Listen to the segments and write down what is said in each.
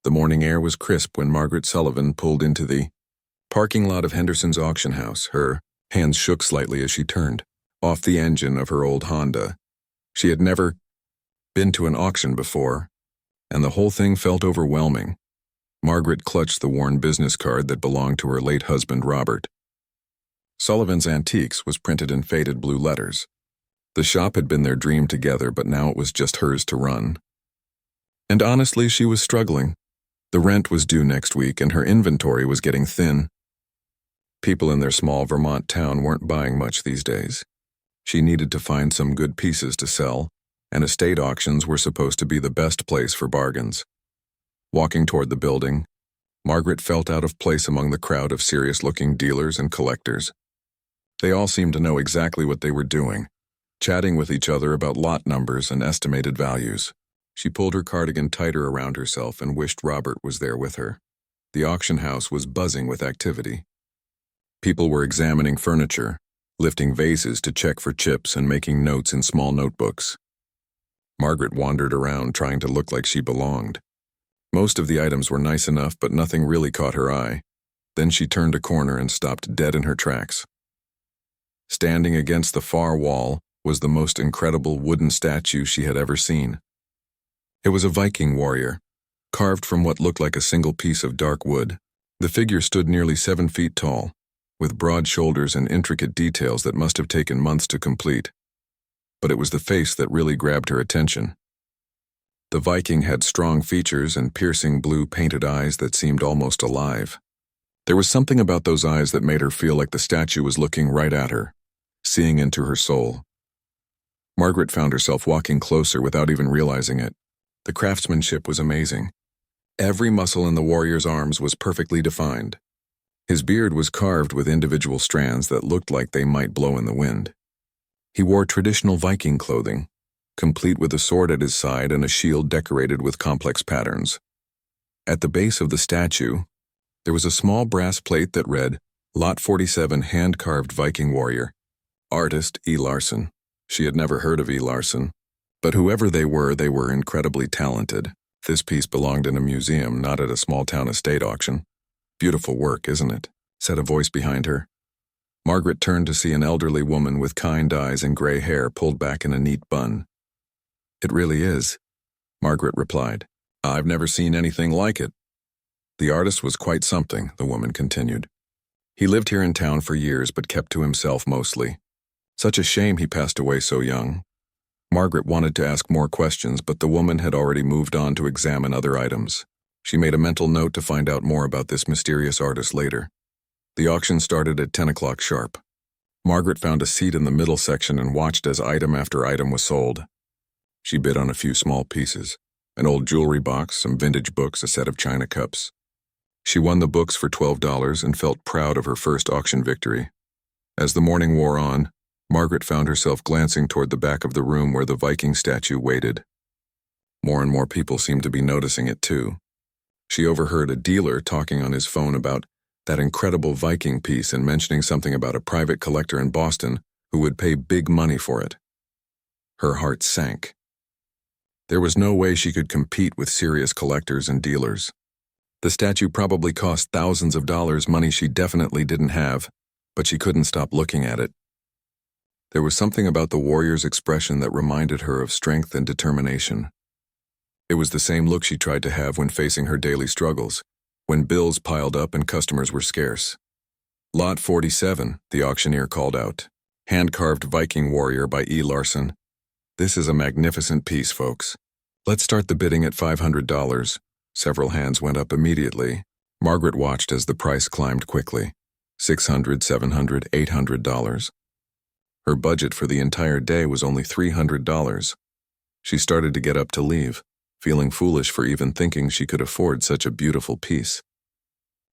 The morning air was crisp when Margaret Sullivan pulled into the parking lot of Henderson's auction house. Her hands shook slightly as she turned off the engine of her old Honda. She had never been to an auction before, and the whole thing felt overwhelming. Margaret clutched the worn business card that belonged to her late husband, Robert. Sullivan's Antiques was printed in faded blue letters. The shop had been their dream together, but now it was just hers to run. And honestly, she was struggling. The rent was due next week, and her inventory was getting thin. People in their small Vermont town weren't buying much these days. She needed to find some good pieces to sell, and estate auctions were supposed to be the best place for bargains. Walking toward the building, Margaret felt out of place among the crowd of serious-looking dealers and collectors. They all seemed to know exactly what they were doing, chatting with each other about lot numbers and estimated values. She pulled her cardigan tighter around herself and wished Robert was there with her. The auction house was buzzing with activity. People were examining furniture, lifting vases to check for chips and making notes in small notebooks. Margaret wandered around trying to look like she belonged. Most of the items were nice enough, but nothing really caught her eye. Then she turned a corner and stopped dead in her tracks. Standing against the far wall was the most incredible wooden statue she had ever seen. It was a Viking warrior, carved from what looked like a single piece of dark wood. The figure stood nearly 7 feet tall, with broad shoulders and intricate details that must have taken months to complete. But it was the face that really grabbed her attention. The Viking had strong features and piercing blue painted eyes that seemed almost alive. There was something about those eyes that made her feel like the statue was looking right at her, seeing into her soul. Margaret found herself walking closer without even realizing it. The craftsmanship was amazing. Every muscle in the warrior's arms was perfectly defined. His beard was carved with individual strands that looked like they might blow in the wind. He wore traditional Viking clothing, complete with a sword at his side and a shield decorated with complex patterns. At the base of the statue, there was a small brass plate that read, Lot 47 Hand-Carved Viking Warrior, Artist E. Larson. She had never heard of E. Larson, but whoever they were incredibly talented. This piece belonged in a museum, not at a small-town estate auction. Beautiful work, isn't it? Said a voice behind her. Margaret turned to see an elderly woman with kind eyes and gray hair pulled back in a neat bun. It really is, Margaret replied. I've never seen anything like it. The artist was quite something, the woman continued. He lived here in town for years but kept to himself mostly. Such a shame he passed away so young. Margaret wanted to ask more questions, but the woman had already moved on to examine other items. She made a mental note to find out more about this mysterious artist later. The auction started at 10 o'clock sharp. Margaret found a seat in the middle section and watched as item after item was sold. She bid on a few small pieces, an old jewelry box, some vintage books, a set of china cups. She won the books for $12 and felt proud of her first auction victory. As the morning wore on, Margaret found herself glancing toward the back of the room where the Viking statue waited. More and more people seemed to be noticing it too. She overheard a dealer talking on his phone about that incredible Viking piece and mentioning something about a private collector in Boston who would pay big money for it. Her heart sank. There was no way she could compete with serious collectors and dealers. The statue probably cost thousands of dollars, money she definitely didn't have, but she couldn't stop looking at it. There was something about the warrior's expression that reminded her of strength and determination. It was the same look she tried to have when facing her daily struggles, when bills piled up and customers were scarce. Lot 47, the auctioneer called out. Hand-carved Viking warrior by E. Larson. This is a magnificent piece, folks. Let's start the bidding at $500. Several hands went up immediately. Margaret watched as the price climbed quickly. $600, $700, $800. Her budget for the entire day was only $300. She started to get up to leave, feeling foolish for even thinking she could afford such a beautiful piece.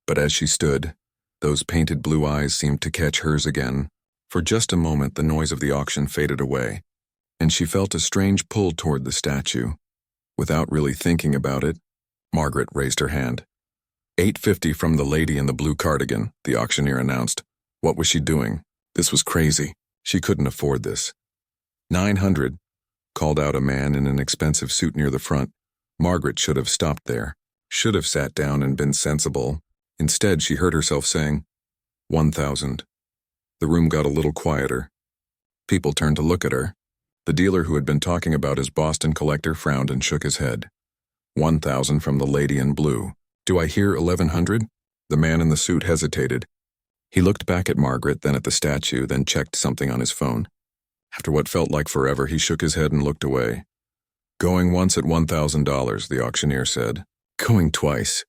But as she stood, those painted blue eyes seemed to catch hers again. For just a moment, the noise of the auction faded away, and she felt a strange pull toward the statue. Without really thinking about it, Margaret raised her hand. $850 from the lady in the blue cardigan, the auctioneer announced. What was she doing? This was crazy. She couldn't afford this. $900, called out a man in an expensive suit near the front. Margaret should have stopped there. Should have sat down and been sensible. Instead, she heard herself saying, 1,000. The room got a little quieter. People turned to look at her. The dealer who had been talking about his Boston collector frowned and shook his head. 1,000 from the lady in blue. Do I hear 1,100? The man in the suit hesitated. He looked back at Margaret, then at the statue, then checked something on his phone. After what felt like forever, he shook his head and looked away. Going once at $1,000, the auctioneer said. Going twice.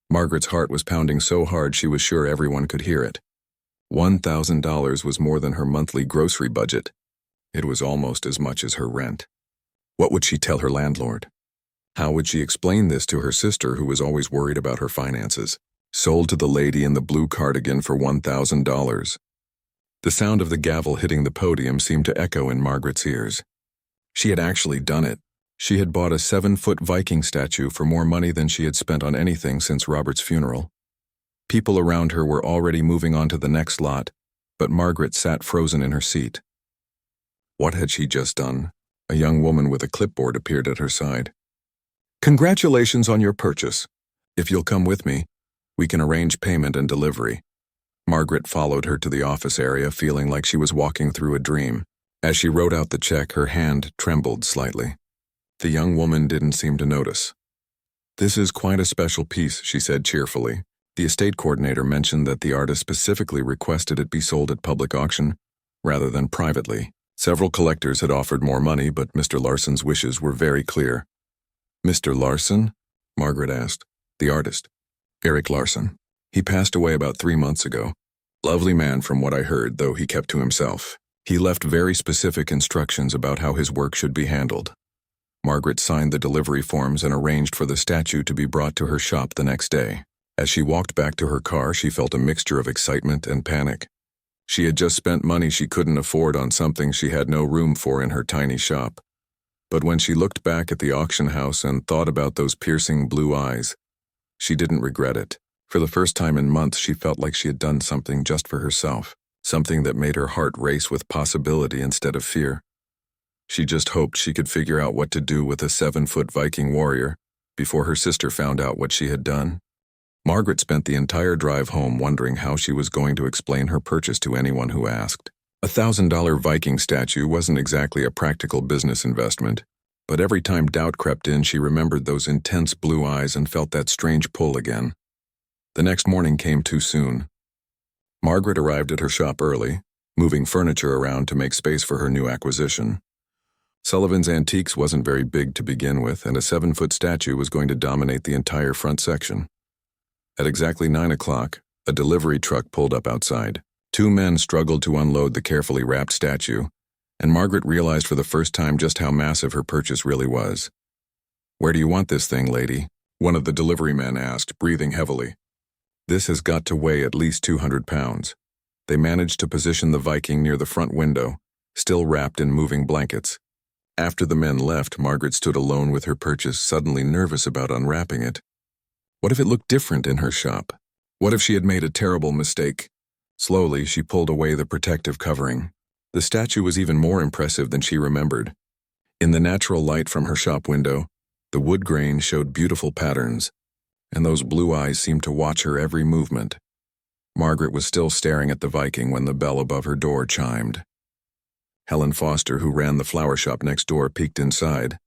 Margaret's heart was pounding so hard she was sure everyone could hear it. $1,000 was more than her monthly grocery budget. It was almost as much as her rent. What would she tell her landlord? How would she explain this to her sister, who was always worried about her finances? Sold to the lady in the blue cardigan for $1,000. The sound of the gavel hitting the podium seemed to echo in Margaret's ears. She had actually done it. She had bought a 7-foot Viking statue for more money than she had spent on anything since Robert's funeral. People around her were already moving on to the next lot, but Margaret sat frozen in her seat. What had she just done? A young woman with a clipboard appeared at her side. Congratulations on your purchase. If you'll come with me, we can arrange payment and delivery. Margaret followed her to the office area, feeling like she was walking through a dream. As she wrote out the check, her hand trembled slightly. The young woman didn't seem to notice. This is quite a special piece, she said cheerfully. The estate coordinator mentioned that the artist specifically requested it be sold at public auction, rather than privately. Several collectors had offered more money, but Mr. Larson's wishes were very clear. Mr. Larson? Margaret asked. The artist. Eric Larson. He passed away about 3 months ago. Lovely man from what I heard, though he kept to himself. He left very specific instructions about how his work should be handled. Margaret signed the delivery forms and arranged for the statue to be brought to her shop the next day. As she walked back to her car, she felt a mixture of excitement and panic. She had just spent money she couldn't afford on something she had no room for in her tiny shop. But when she looked back at the auction house and thought about those piercing blue eyes, she didn't regret it. For the first time in months, she felt like she had done something just for herself, something that made her heart race with possibility instead of fear. She just hoped she could figure out what to do with a 7-foot Viking warrior before her sister found out what she had done. Margaret spent the entire drive home wondering how she was going to explain her purchase to anyone who asked. A $1,000 Viking statue wasn't exactly a practical business investment, but every time doubt crept in, she remembered those intense blue eyes and felt that strange pull again. The next morning came too soon. Margaret arrived at her shop early, moving furniture around to make space for her new acquisition. Sullivan's Antiques wasn't very big to begin with, and a 7-foot statue was going to dominate the entire front section. At exactly 9 o'clock, a delivery truck pulled up outside. 2 men struggled to unload the carefully wrapped statue, and Margaret realized for the first time just how massive her purchase really was. "Where do you want this thing, lady?" one of the delivery men asked, breathing heavily. "This has got to weigh at least 200 pounds. They managed to position the Viking near the front window, still wrapped in moving blankets. After the men left, Margaret stood alone with her purchase, suddenly nervous about unwrapping it. What if it looked different in her shop? What if she had made a terrible mistake? Slowly, she pulled away the protective covering. The statue was even more impressive than she remembered. In the natural light from her shop window, the wood grain showed beautiful patterns, and those blue eyes seemed to watch her every movement. Margaret was still staring at the Viking when the bell above her door chimed. Helen Foster, who ran the flower shop next door, peeked inside.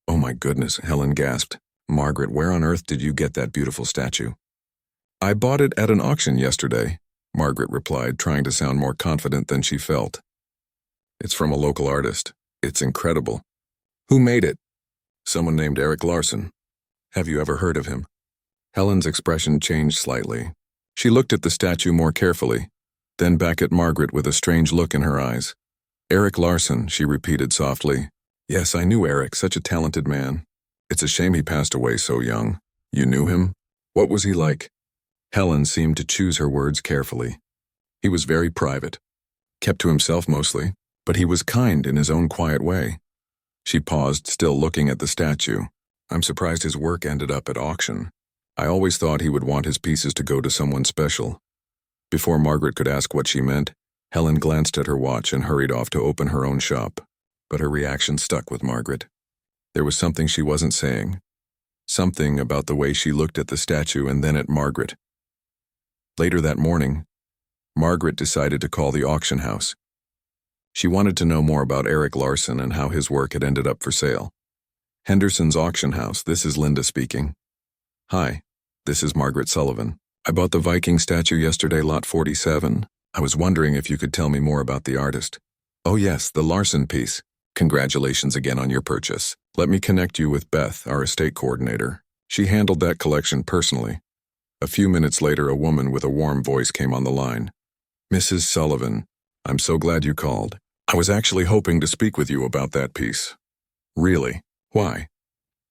"Oh my goodness," Helen gasped. "Margaret, where on earth did you get that beautiful statue?" "I bought it at an auction yesterday," Margaret replied, trying to sound more confident than she felt. "It's from a local artist. It's incredible." "Who made it?" "Someone named Eric Larson. Have you ever heard of him?" Helen's expression changed slightly. She looked at the statue more carefully, then back at Margaret with a strange look in her eyes. "Eric Larson," she repeated softly. "Yes, I knew Eric, such a talented man. It's a shame he passed away so young. You knew him? What was he like?" Helen seemed to choose her words carefully. "He was very private, kept to himself mostly, but he was kind in his own quiet way." She paused, still looking at the statue. "I'm surprised his work ended up at auction. I always thought he would want his pieces to go to someone special." Before Margaret could ask what she meant, Helen glanced at her watch and hurried off to open her own shop. But her reaction stuck with Margaret. There was something she wasn't saying, Something about the way she looked at the statue and then at Margaret. Later that morning, Margaret decided to call the auction house. She wanted to know more about Erik Larson and how his work had ended up for sale. Henderson's auction house, this is Linda speaking. Hi, this is Margaret Sullivan. I bought the Viking statue yesterday, lot 47. I was wondering if you could tell me more about the artist. Oh yes, the Larson piece. Congratulations again on your purchase. Let me connect you with Beth, our estate coordinator. She handled that collection personally. A few minutes later, a woman with a warm voice came on the line. Mrs. Sullivan, I'm so glad you called. I was actually hoping to speak with you about that piece. Really? Why?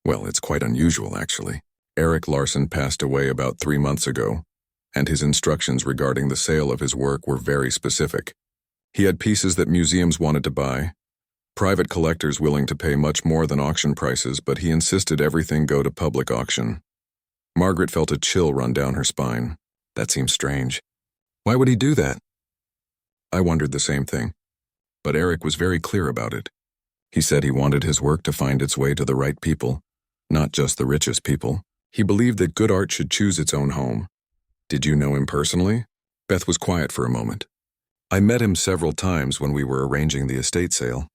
Well, it's quite unusual, actually. Erik Larson passed away about 3 months ago, and his instructions regarding the sale of his work were very specific. He had pieces that museums wanted to buy, private collectors willing to pay much more than auction prices, but he insisted everything go to public auction. Margaret felt a chill run down her spine. That seems strange. Why would he do that? I wondered the same thing, but Erik was very clear about it. He said he wanted his work to find its way to the right people, not just the richest people. He believed that good art should choose its own home. Did you know him personally? Beth was quiet for a moment. I met him several times when we were arranging the estate sale.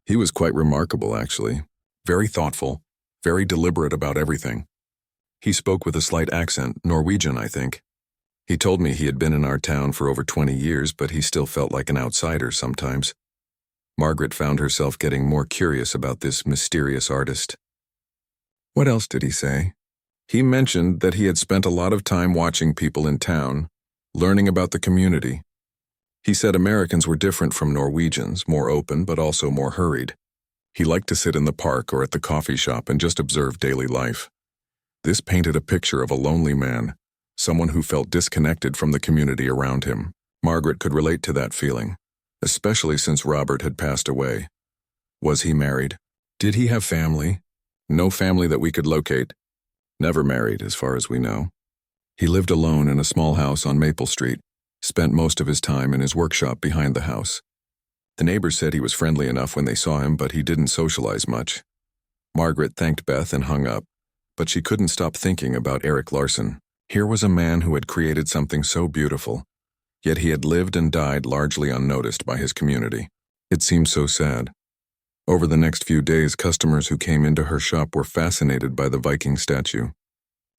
He was quite remarkable, actually. Very thoughtful, very deliberate about everything. He spoke with a slight accent, Norwegian, I think. He told me he had been in our town for over 20 years, but he still felt like an outsider sometimes. Margaret found herself getting more curious about this mysterious artist. What else did he say? He mentioned that he had spent a lot of time watching people in town, learning about the community. He said Americans were different from Norwegians, more open but also more hurried. He liked to sit in the park or at the coffee shop and just observe daily life. This painted a picture of a lonely man, someone who felt disconnected from the community around him. Margaret could relate to that feeling, especially since Robert had passed away. Was he married? Did he have family? No family that we could locate. Never married, as far as we know. He lived alone in a small house on Maple Street, spent most of his time in his workshop behind the house. The neighbors said he was friendly enough when they saw him, but he didn't socialize much. Margaret thanked Beth and hung up, but she couldn't stop thinking about Erik Larson. Here was a man who had created something so beautiful, yet he had lived and died largely unnoticed by his community. It seemed so sad. Over the next few days, customers who came into her shop were fascinated by the Viking statue.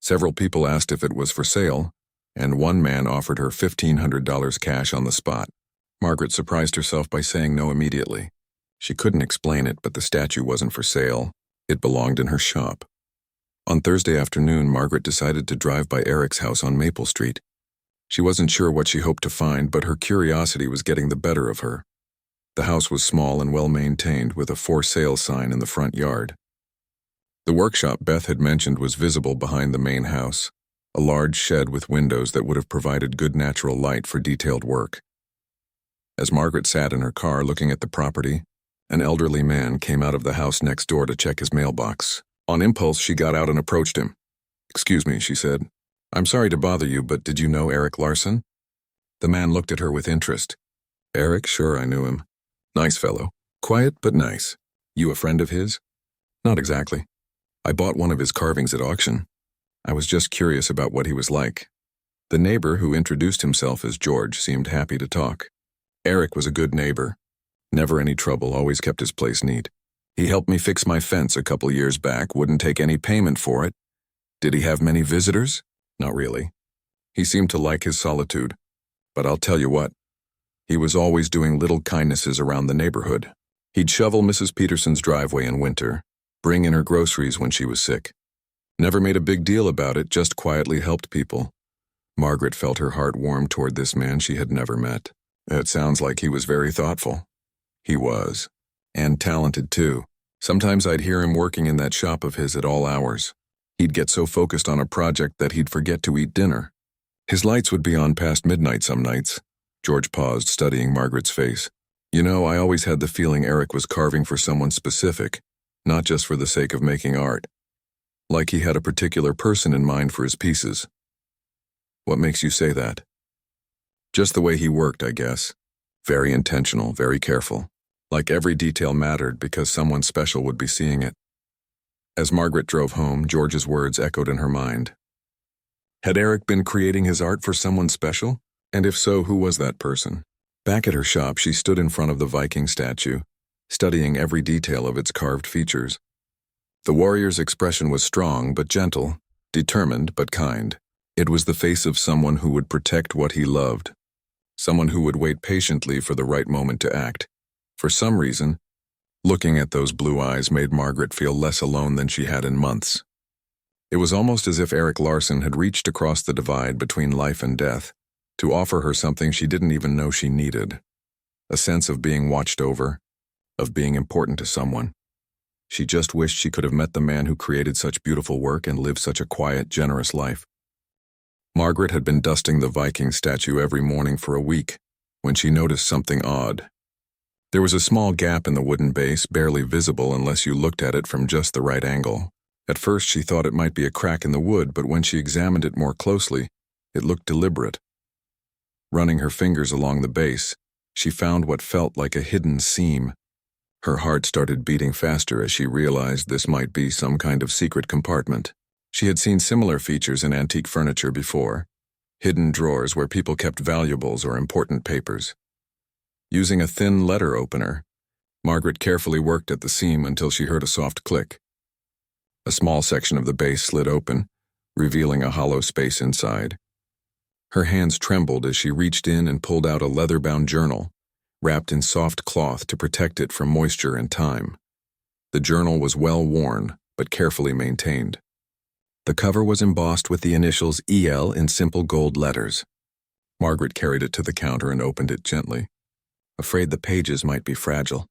Several people asked if it was for sale, and one man offered her $1,500 cash on the spot. Margaret surprised herself by saying no immediately. She couldn't explain it, but the statue wasn't for sale. It belonged in her shop. On Thursday afternoon, Margaret decided to drive by Erik's house on Maple Street. She wasn't sure what she hoped to find, but her curiosity was getting the better of her. The house was small and well-maintained, with a for sale sign in the front yard. The workshop Beth had mentioned was visible behind the main house, a large shed with windows that would have provided good natural light for detailed work. As Margaret sat in her car looking at the property, an elderly man came out of the house next door to check his mailbox. On impulse, she got out and approached him. "Excuse me," she said. "I'm sorry to bother you, but did you know Erik Larson?" The man looked at her with interest. "Erik? Sure, I knew him. Nice fellow. Quiet, but nice. You a friend of his?" "Not exactly. I bought one of his carvings at auction. I was just curious about what he was like." The neighbor, who introduced himself as George, seemed happy to talk. Erik was a good neighbor. Never any trouble, always kept his place neat. He helped me fix my fence a couple years back, wouldn't take any payment for it. Did he have many visitors? Not really. He seemed to like his solitude. But I'll tell you what, he was always doing little kindnesses around the neighborhood. He'd shovel Mrs. Peterson's driveway in winter, bring in her groceries when she was sick. Never made a big deal about it, just quietly helped people. Margaret felt her heart warm toward this man she had never met. It sounds like he was very thoughtful. He was. And talented, too. Sometimes I'd hear him working in that shop of his at all hours. He'd get so focused on a project that he'd forget to eat dinner. His lights would be on past midnight some nights. George paused, studying Margaret's face. You know, I always had the feeling Erik was carving for someone specific, not just for the sake of making art. Like he had a particular person in mind for his pieces. What makes you say that? Just the way he worked, I guess. Very intentional, very careful. Like every detail mattered because someone special would be seeing it. As Margaret drove home, George's words echoed in her mind. Had Eric been creating his art for someone special? And if so, who was that person? Back at her shop, she stood in front of the Viking statue, studying every detail of its carved features. The warrior's expression was strong but gentle, determined but kind. It was the face of someone who would protect what he loved, someone who would wait patiently for the right moment to act. For some reason, looking at those blue eyes made Margaret feel less alone than she had in months. It was almost as if Eric Larson had reached across the divide between life and death to offer her something she didn't even know she needed, a sense of being watched over, of being important to someone. She just wished she could have met the man who created such beautiful work and lived such a quiet, generous life. Margaret had been dusting the Viking statue every morning for a week when she noticed something odd. There was a small gap in the wooden base, barely visible unless you looked at it from just the right angle. At first she thought it might be a crack in the wood, but when she examined it more closely, it looked deliberate. Running her fingers along the base, she found what felt like a hidden seam. Her heart started beating faster as she realized this might be some kind of secret compartment. She had seen similar features in antique furniture before, hidden drawers where people kept valuables or important papers. Using a thin letter opener, Margaret carefully worked at the seam until she heard a soft click. A small section of the base slid open, revealing a hollow space inside. Her hands trembled as she reached in and pulled out a leather-bound journal, wrapped in soft cloth to protect it from moisture and time. The journal was well worn, but carefully maintained. The cover was embossed with the initials EL in simple gold letters. Margaret carried it to the counter and opened it gently, afraid the pages might be fragile.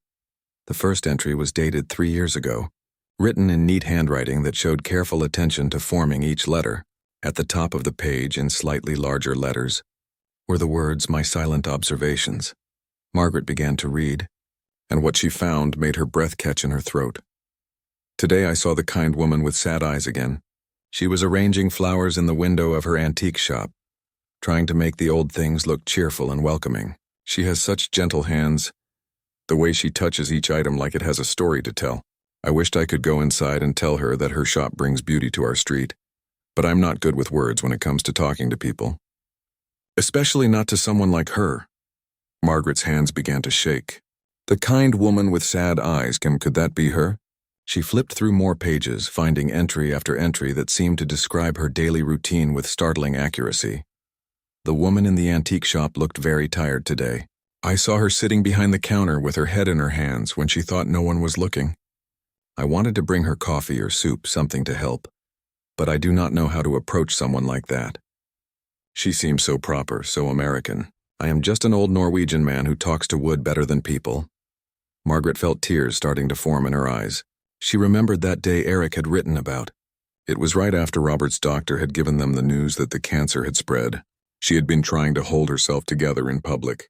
The first entry was dated 3 years ago, written in neat handwriting that showed careful attention to forming each letter. At the top of the page, in slightly larger letters, were the words, "My silent observations." Margaret began to read, and what she found made her breath catch in her throat. Today I saw the kind woman with sad eyes again. She was arranging flowers in the window of her antique shop, trying to make the old things look cheerful and welcoming. She has such gentle hands, the way she touches each item like it has a story to tell. I wished I could go inside and tell her that her shop brings beauty to our street, but I'm not good with words when it comes to talking to people. Especially not to someone like her. Margaret's hands began to shake. The kind woman with sad eyes, could that be her? She flipped through more pages, finding entry after entry that seemed to describe her daily routine with startling accuracy. The woman in the antique shop looked very tired today. I saw her sitting behind the counter with her head in her hands when she thought no one was looking. I wanted to bring her coffee or soup, something to help, but I do not know how to approach someone like that. She seems so proper, so American. I am just an old Norwegian man who talks to wood better than people. Margaret felt tears starting to form in her eyes. She remembered that day Eric had written about. It was right after Robert's doctor had given them the news that the cancer had spread. She had been trying to hold herself together in public,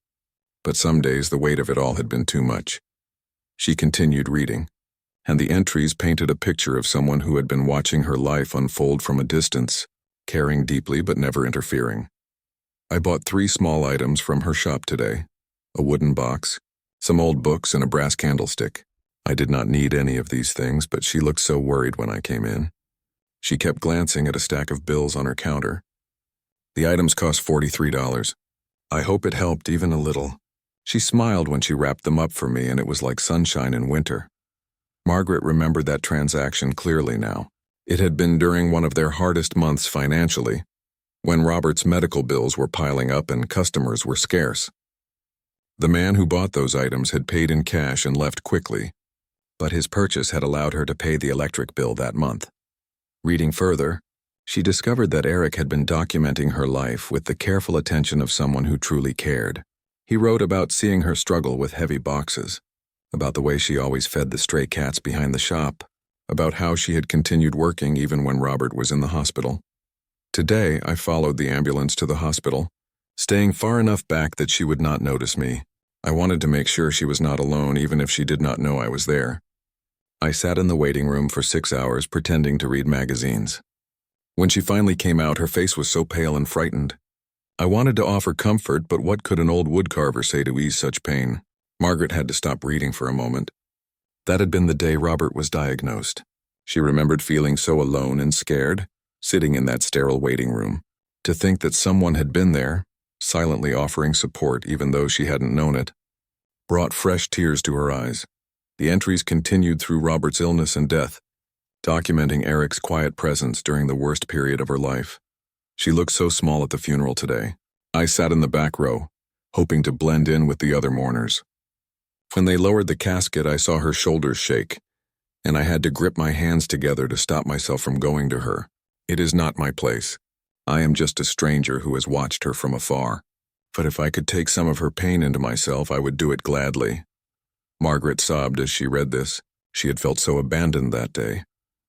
but some days the weight of it all had been too much. She continued reading, and the entries painted a picture of someone who had been watching her life unfold from a distance, caring deeply but never interfering. I bought 3 small items from her shop today: a wooden box, some old books, and a brass candlestick. I did not need any of these things, but she looked so worried when I came in. She kept glancing at a stack of bills on her counter. The items cost $43. I hope it helped even a little. She smiled when she wrapped them up for me, and it was like sunshine in winter. Margaret remembered that transaction clearly now. It had been during one of their hardest months financially, when Robert's medical bills were piling up and customers were scarce. The man who bought those items had paid in cash and left quickly, but his purchase had allowed her to pay the electric bill that month. Reading further, she discovered that Eric had been documenting her life with the careful attention of someone who truly cared. He wrote about seeing her struggle with heavy boxes, about the way she always fed the stray cats behind the shop, about how she had continued working even when Robert was in the hospital. Today, I followed the ambulance to the hospital, staying far enough back that she would not notice me. I wanted to make sure she was not alone, even if she did not know I was there. I sat in the waiting room for 6 hours pretending to read magazines. When she finally came out, her face was so pale and frightened. I wanted to offer comfort, but what could an old woodcarver say to ease such pain? Margaret had to stop reading for a moment. That had been the day Robert was diagnosed. She remembered feeling so alone and scared, sitting in that sterile waiting room. To think that someone had been there, silently offering support even though she hadn't known it, brought fresh tears to her eyes. The entries continued through Robert's illness and death, documenting Eric's quiet presence during the worst period of her life. She looked so small at the funeral today. I sat in the back row, hoping to blend in with the other mourners. When they lowered the casket, I saw her shoulders shake, and I had to grip my hands together to stop myself from going to her. It is not my place. I am just a stranger who has watched her from afar. But if I could take some of her pain into myself, I would do it gladly. Margaret sobbed as she read this. She had felt so abandoned that day,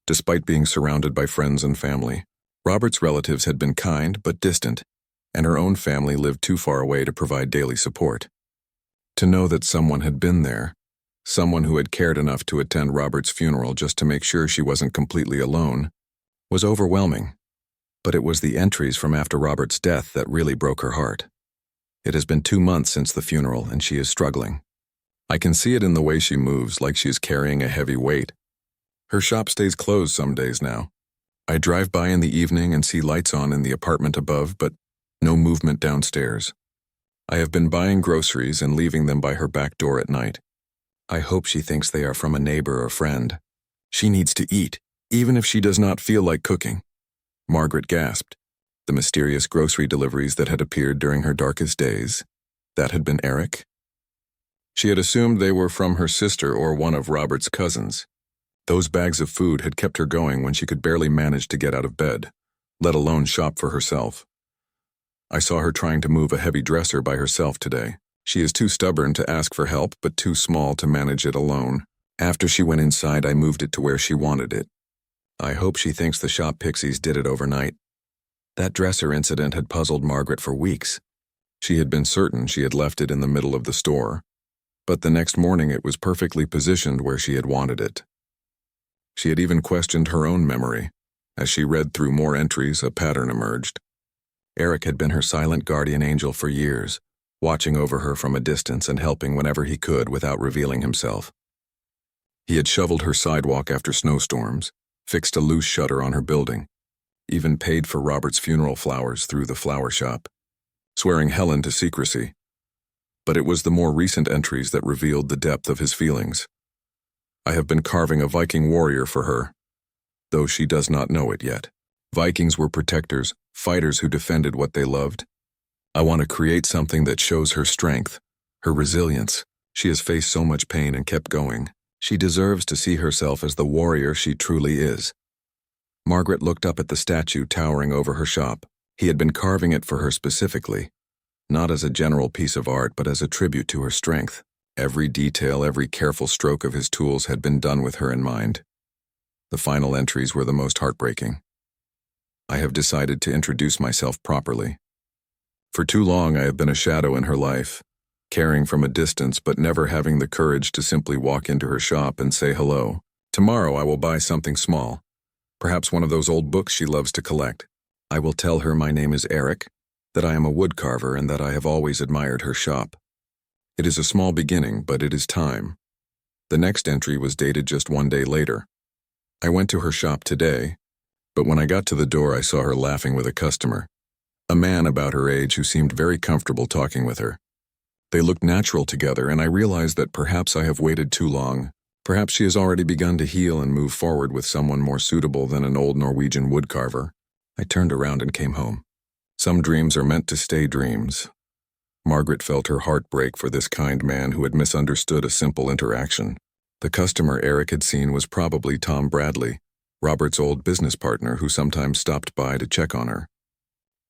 despite being surrounded by friends and family. Robert's relatives had been kind but distant, and her own family lived too far away to provide daily support. To know that someone had been there, someone who had cared enough to attend Robert's funeral just to make sure she wasn't completely alone, was overwhelming. But it was the entries from after Robert's death that really broke her heart. It has been 2 months since the funeral, and she is struggling. I can see it in the way she moves, like she is carrying a heavy weight. Her shop stays closed some days now. I drive by in the evening and see lights on in the apartment above, but no movement downstairs. I have been buying groceries and leaving them by her back door at night. I hope she thinks they are from a neighbor or friend. She needs to eat, even if she does not feel like cooking. Margaret gasped. The mysterious grocery deliveries that had appeared during her darkest days, that had been Eric? She had assumed they were from her sister or one of Robert's cousins. Those bags of food had kept her going when she could barely manage to get out of bed, let alone shop for herself. I saw her trying to move a heavy dresser by herself today. She is too stubborn to ask for help, but too small to manage it alone. After she went inside, I moved it to where she wanted it. I hope she thinks the shop pixies did it overnight. That dresser incident had puzzled Margaret for weeks. She had been certain she had left it in the middle of the store, but the next morning it was perfectly positioned where she had wanted it. She had even questioned her own memory. As she read through more entries, a pattern emerged. Eric had been her silent guardian angel for years, watching over her from a distance and helping whenever he could without revealing himself. He had shoveled her sidewalk after snowstorms, fixed a loose shutter on her building, even paid for Robert's funeral flowers through the flower shop, swearing Helen to secrecy. But it was the more recent entries that revealed the depth of his feelings. I have been carving a Viking warrior for her, though she does not know it yet. Vikings were protectors, fighters who defended what they loved. I want to create something that shows her strength, her resilience. She has faced so much pain and kept going. She deserves to see herself as the warrior she truly is. Margaret looked up at the statue towering over her shop. He had been carving it for her specifically, not as a general piece of art, but as a tribute to her strength. Every detail, every careful stroke of his tools had been done with her in mind. The final entries were the most heartbreaking. I have decided to introduce myself properly. For too long I have been a shadow in her life, caring from a distance but never having the courage to simply walk into her shop and say hello. Tomorrow I will buy something small, perhaps one of those old books she loves to collect. I will tell her my name is Eric, that I am a woodcarver and that I have always admired her shop. It is a small beginning, but it is time. The next entry was dated just 1 day later. I went to her shop today, but when I got to the door I saw her laughing with a customer, a man about her age who seemed very comfortable talking with her. They looked natural together, and I realized that perhaps I have waited too long. Perhaps she has already begun to heal and move forward with someone more suitable than an old Norwegian woodcarver. I turned around and came home. Some dreams are meant to stay dreams. Margaret felt her heart break for this kind man who had misunderstood a simple interaction. The customer Eric had seen was probably Tom Bradley, Robert's old business partner who sometimes stopped by to check on her.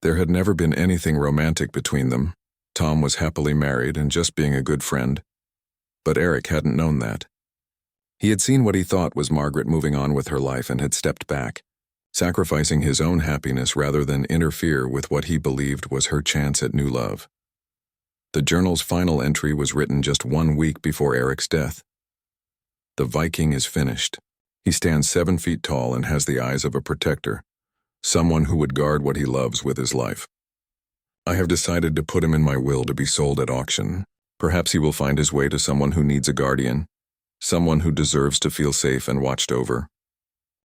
There had never been anything romantic between them. Tom was happily married and just being a good friend. But Eric hadn't known that. He had seen what he thought was Margaret moving on with her life and had stepped back, sacrificing his own happiness rather than interfere with what he believed was her chance at new love. The journal's final entry was written just 1 week before Eric's death. The Viking is finished. He stands 7 feet tall and has the eyes of a protector, someone who would guard what he loves with his life. I have decided to put him in my will to be sold at auction. Perhaps he will find his way to someone who needs a guardian, someone who deserves to feel safe and watched over.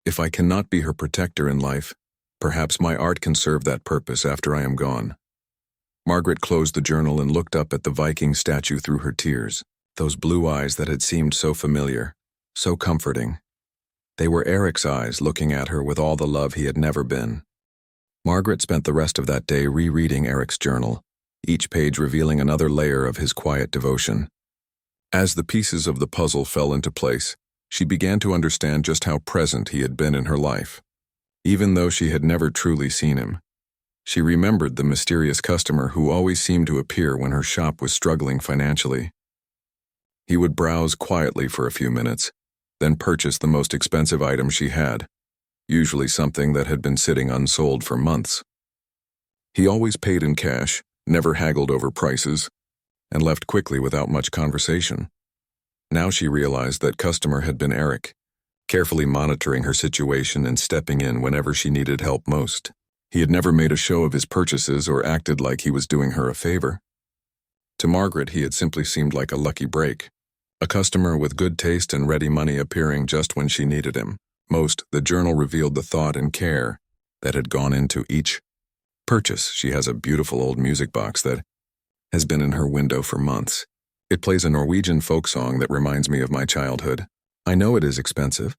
If I cannot be her protector in life, perhaps my art can serve that purpose after I am gone. Margaret closed the journal and looked up at the Viking statue through her tears, those blue eyes that had seemed so familiar, so comforting. They were Eric's eyes looking at her with all the love he had never been. Margaret spent the rest of that day rereading Eric's journal, each page revealing another layer of his quiet devotion. As the pieces of the puzzle fell into place, she began to understand just how present he had been in her life. Even though she had never truly seen him, she remembered the mysterious customer who always seemed to appear when her shop was struggling financially. He would browse quietly for a few minutes, then purchase the most expensive item she had, usually something that had been sitting unsold for months. He always paid in cash, never haggled over prices, and left quickly without much conversation. Now she realized that customer had been Eric, carefully monitoring her situation and stepping in whenever she needed help most. He had never made a show of his purchases or acted like he was doing her a favor. To Margaret, he had simply seemed like a lucky break, a customer with good taste and ready money appearing just when she needed him. The journal revealed the thought and care that had gone into each purchase. She has a beautiful old music box that has been in her window for months. It plays a Norwegian folk song that reminds me of my childhood. I know it is expensive,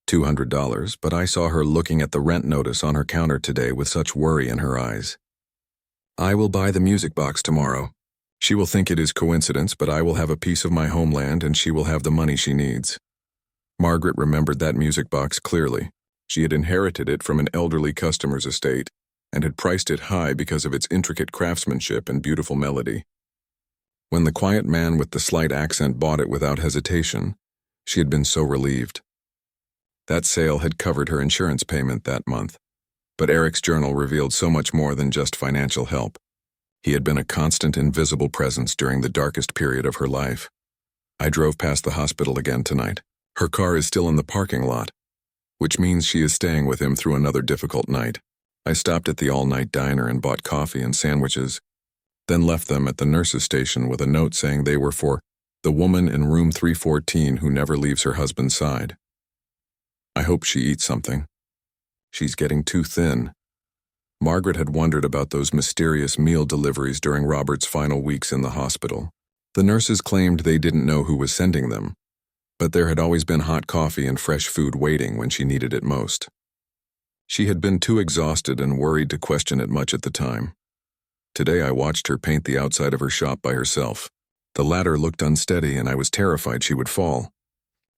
$200, but I saw her looking at the rent notice on her counter today with such worry in her eyes. I will buy the music box tomorrow. She will think it is coincidence, but I will have a piece of my homeland and she will have the money she needs. Margaret remembered that music box clearly. She had inherited it from an elderly customer's estate and had priced it high because of its intricate craftsmanship and beautiful melody. When the quiet man with the slight accent bought it without hesitation, she had been so relieved. That sale had covered her insurance payment that month, but Eric's journal revealed so much more than just financial help. He had been a constant, invisible presence during the darkest period of her life. I drove past the hospital again tonight. Her car is still in the parking lot, which means she is staying with him through another difficult night. I stopped at the all-night diner and bought coffee and sandwiches, then left them at the nurse's station with a note saying they were for the woman in room 314 who never leaves her husband's side. I hope she eats something. She's getting too thin. Margaret had wondered about those mysterious meal deliveries during Robert's final weeks in the hospital. The nurses claimed they didn't know who was sending them, but there had always been hot coffee and fresh food waiting when she needed it most. She had been too exhausted and worried to question it much at the time. Today I watched her paint the outside of her shop by herself. The ladder looked unsteady and I was terrified she would fall.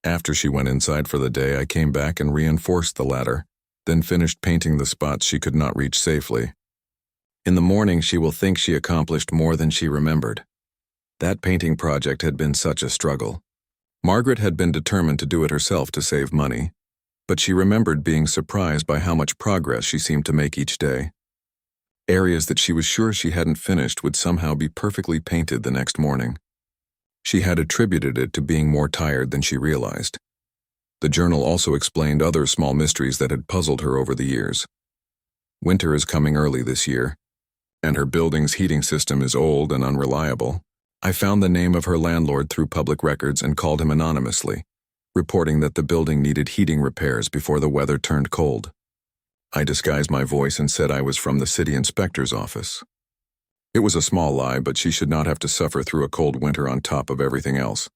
After she went inside for the day, I came back and reinforced the ladder, then finished painting the spots she could not reach safely. In the morning, she will think she accomplished more than she remembered. That painting project had been such a struggle. Margaret had been determined to do it herself to save money, but she remembered being surprised by how much progress she seemed to make each day. Areas that she was sure she hadn't finished would somehow be perfectly painted the next morning. She had attributed it to being more tired than she realized. The journal also explained other small mysteries that had puzzled her over the years. Winter is coming early this year, and her building's heating system is old and unreliable. I found the name of her landlord through public records and called him anonymously, reporting that the building needed heating repairs before the weather turned cold. I disguised my voice and said I was from the city inspector's office. It was a small lie, but she should not have to suffer through a cold winter on top of everything else.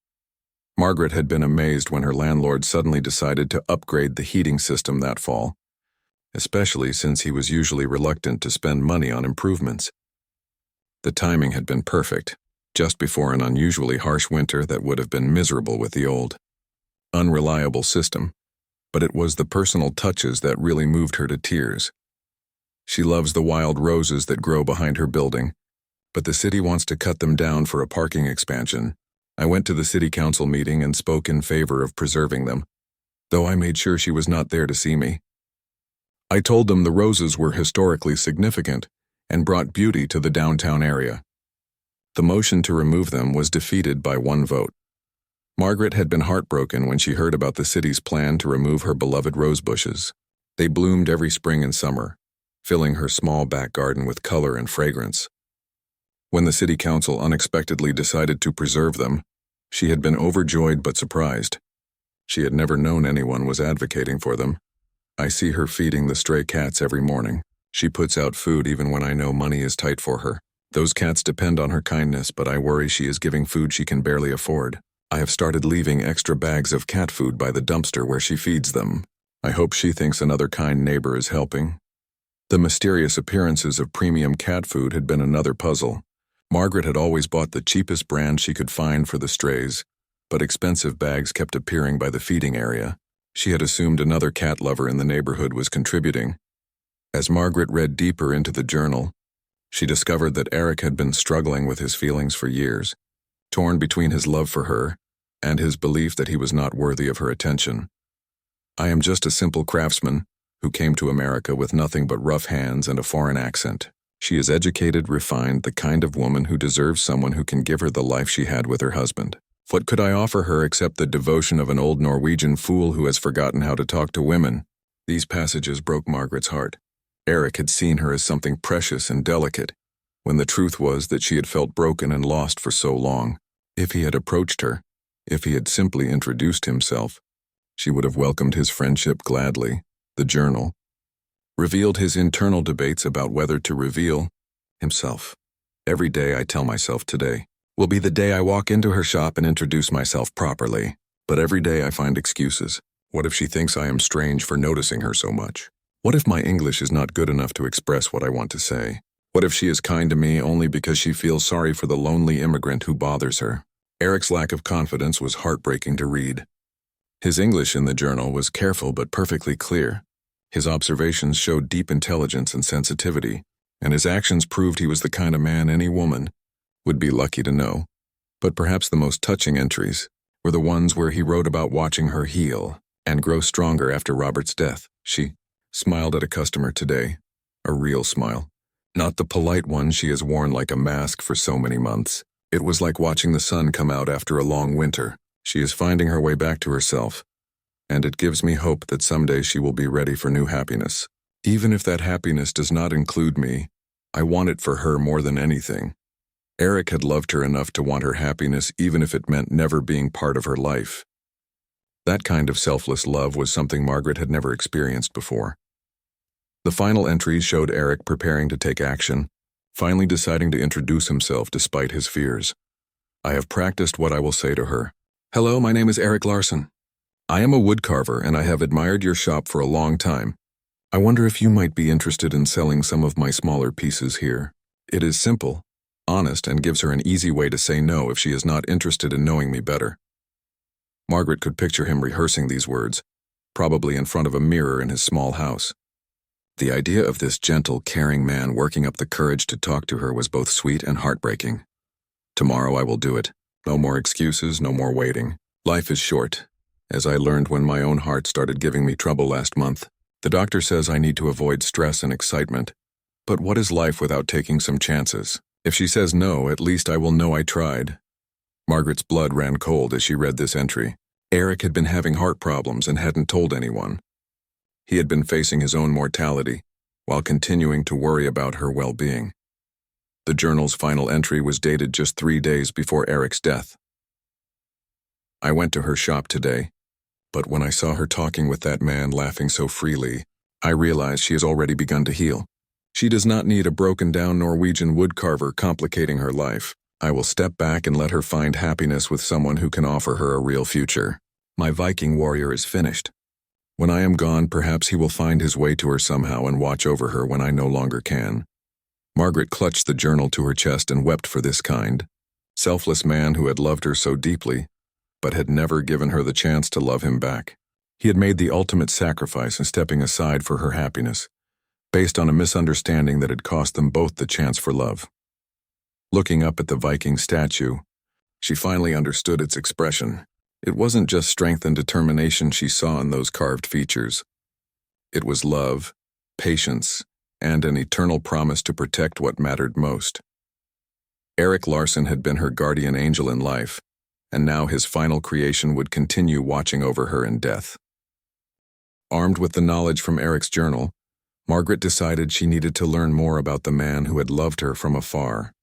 Margaret had been amazed when her landlord suddenly decided to upgrade the heating system that fall, especially since he was usually reluctant to spend money on improvements. The timing had been perfect, just before an unusually harsh winter that would have been miserable with the old, unreliable system, but it was the personal touches that really moved her to tears. She loves the wild roses that grow behind her building, but the city wants to cut them down for a parking expansion. I went to the city council meeting and spoke in favor of preserving them, though I made sure she was not there to see me. I told them the roses were historically significant and brought beauty to the downtown area. The motion to remove them was defeated by one vote. Margaret had been heartbroken when she heard about the city's plan to remove her beloved rose bushes. They bloomed every spring and summer, filling her small back garden with color and fragrance. When the city council unexpectedly decided to preserve them, she had been overjoyed but surprised. She had never known anyone was advocating for them. I see her feeding the stray cats every morning. She puts out food even when I know money is tight for her. Those cats depend on her kindness, but I worry she is giving food she can barely afford. I have started leaving extra bags of cat food by the dumpster where she feeds them. I hope she thinks another kind neighbor is helping. The mysterious appearances of premium cat food had been another puzzle. Margaret had always bought the cheapest brand she could find for the strays, but expensive bags kept appearing by the feeding area. She had assumed another cat lover in the neighborhood was contributing. As Margaret read deeper into the journal, she discovered that Eric had been struggling with his feelings for years, torn between his love for her and his belief that he was not worthy of her attention. I am just a simple craftsman who came to America with nothing but rough hands and a foreign accent. She is educated, refined, the kind of woman who deserves someone who can give her the life she had with her husband. What could I offer her except the devotion of an old Norwegian fool who has forgotten how to talk to women? These passages broke Margaret's heart. Eric had seen her as something precious and delicate, when the truth was that she had felt broken and lost for so long. If he had approached her, if he had simply introduced himself, she would have welcomed his friendship gladly. The journal revealed his internal debates about whether to reveal himself. Every day I tell myself today will be the day I walk into her shop and introduce myself properly. But every day I find excuses. What if she thinks I am strange for noticing her so much? What if my English is not good enough to express what I want to say? What if she is kind to me only because she feels sorry for the lonely immigrant who bothers her? Eric's lack of confidence was heartbreaking to read. His English in the journal was careful but perfectly clear. His observations showed deep intelligence and sensitivity, and his actions proved he was the kind of man any woman would be lucky to know. But perhaps the most touching entries were the ones where he wrote about watching her heal and grow stronger after Robert's death. She smiled at a customer today, a real smile. Not the polite one she has worn like a mask for so many months. It was like watching the sun come out after a long winter. She is finding her way back to herself, and it gives me hope that someday she will be ready for new happiness. Even if that happiness does not include me, I want it for her more than anything. Eric had loved her enough to want her happiness even if it meant never being part of her life. That kind of selfless love was something Margaret had never experienced before. The final entries showed Eric preparing to take action, finally deciding to introduce himself despite his fears. I have practiced what I will say to her. Hello, my name is Eric Larson. I am a woodcarver and I have admired your shop for a long time. I wonder if you might be interested in selling some of my smaller pieces here. It is simple, honest, and gives her an easy way to say no if she is not interested in knowing me better. Margaret could picture him rehearsing these words, probably in front of a mirror in his small house. The idea of this gentle, caring man working up the courage to talk to her was both sweet and heartbreaking. Tomorrow I will do it. No more excuses, no more waiting. Life is short, as I learned when my own heart started giving me trouble last month. The doctor says I need to avoid stress and excitement. But what is life without taking some chances? If she says no, at least I will know I tried. Margaret's blood ran cold as she read this entry. Eric had been having heart problems and hadn't told anyone. He had been facing his own mortality, while continuing to worry about her well-being. The journal's final entry was dated just 3 days before Eric's death. I went to her shop today, but when I saw her talking with that man laughing so freely, I realized she has already begun to heal. She does not need a broken-down Norwegian woodcarver complicating her life. I will step back and let her find happiness with someone who can offer her a real future. My Viking warrior is finished. When I am gone, perhaps he will find his way to her somehow and watch over her when I no longer can. Margaret clutched the journal to her chest and wept for this kind, selfless man who had loved her so deeply, but had never given her the chance to love him back. He had made the ultimate sacrifice in stepping aside for her happiness, based on a misunderstanding that had cost them both the chance for love. Looking up at the Viking statue, she finally understood its expression. It wasn't just strength and determination she saw in those carved features. It was love, patience, and an eternal promise to protect what mattered most. Eric Larson had been her guardian angel in life, and now his final creation would continue watching over her in death. Armed with the knowledge from Eric's journal, Margaret decided she needed to learn more about the man who had loved her from afar.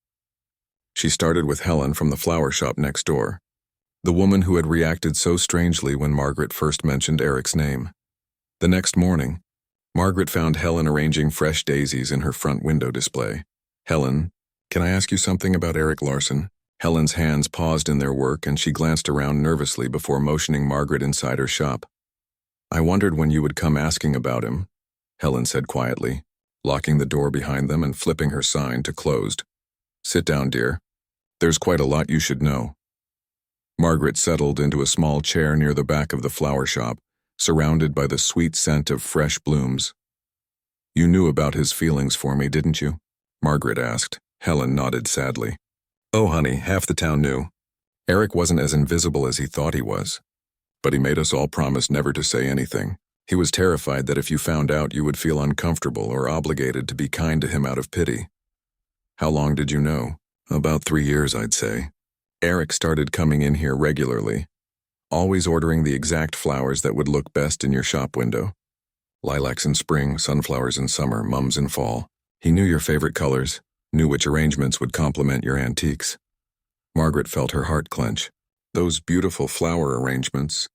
She started with Helen from the flower shop next door, the woman who had reacted so strangely when Margaret first mentioned Eric's name. The next morning, Margaret found Helen arranging fresh daisies in her front window display. "Helen, can I ask you something about Eric Larson?" Helen's hands paused in their work and she glanced around nervously before motioning Margaret inside her shop. "I wondered when you would come asking about him," Helen said quietly, locking the door behind them and flipping her sign to closed. "Sit down, dear. There's quite a lot you should know." Margaret settled into a small chair near the back of the flower shop, surrounded by the sweet scent of fresh blooms. "You knew about his feelings for me, didn't you?" Margaret asked. Helen nodded sadly. "Oh, honey, half the town knew. Eric wasn't as invisible as he thought he was. But he made us all promise never to say anything. He was terrified that if you found out you would feel uncomfortable or obligated to be kind to him out of pity." "How long did you know?" "About 3 years, I'd say. Eric started coming in here regularly, always ordering the exact flowers that would look best in your shop window. Lilacs in spring, sunflowers in summer, mums in fall. He knew your favorite colors, knew which arrangements would complement your antiques." Margaret felt her heart clench. Those beautiful flower arrangements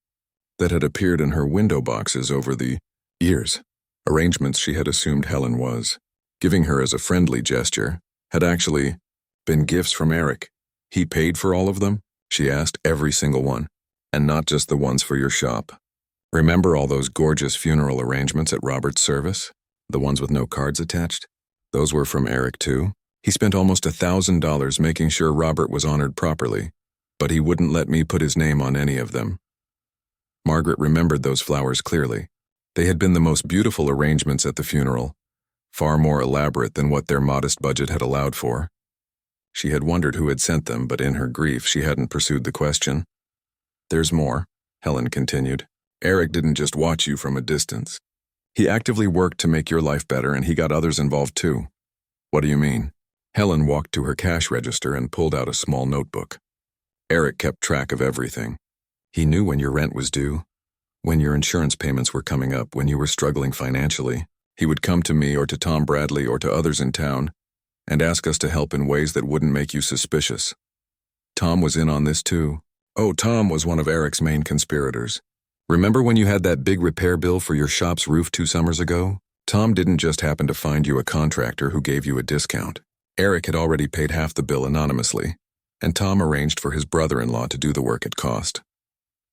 that had appeared in her window boxes over the years, arrangements she had assumed Helen was giving her as a friendly gesture, had actually been gifts from Eric. "He paid for all of them?" she asked. "Every single one, and not just the ones for your shop. Remember all those gorgeous funeral arrangements at Robert's service? The ones with no cards attached? Those were from Eric too. He spent almost $1,000 making sure Robert was honored properly, but he wouldn't let me put his name on any of them." Margaret remembered those flowers clearly. They had been the most beautiful arrangements at the funeral, far more elaborate than what their modest budget had allowed for. She had wondered who had sent them, but in her grief she hadn't pursued the question. "There's more," Helen continued. "Eric didn't just watch you from a distance. He actively worked to make your life better, and he got others involved too." "What do you mean?" Helen walked to her cash register and pulled out a small notebook. "Eric kept track of everything. He knew when your rent was due, when your insurance payments were coming up, when you were struggling financially. He would come to me or to Tom Bradley or to others in town and ask us to help in ways that wouldn't make you suspicious. Tom was in on this too. Oh, Tom was one of Eric's main conspirators. Remember when you had that big repair bill for your shop's roof 2 summers ago? Tom didn't just happen to find you a contractor who gave you a discount. Eric had already paid half the bill anonymously, and Tom arranged for his brother-in-law to do the work at cost."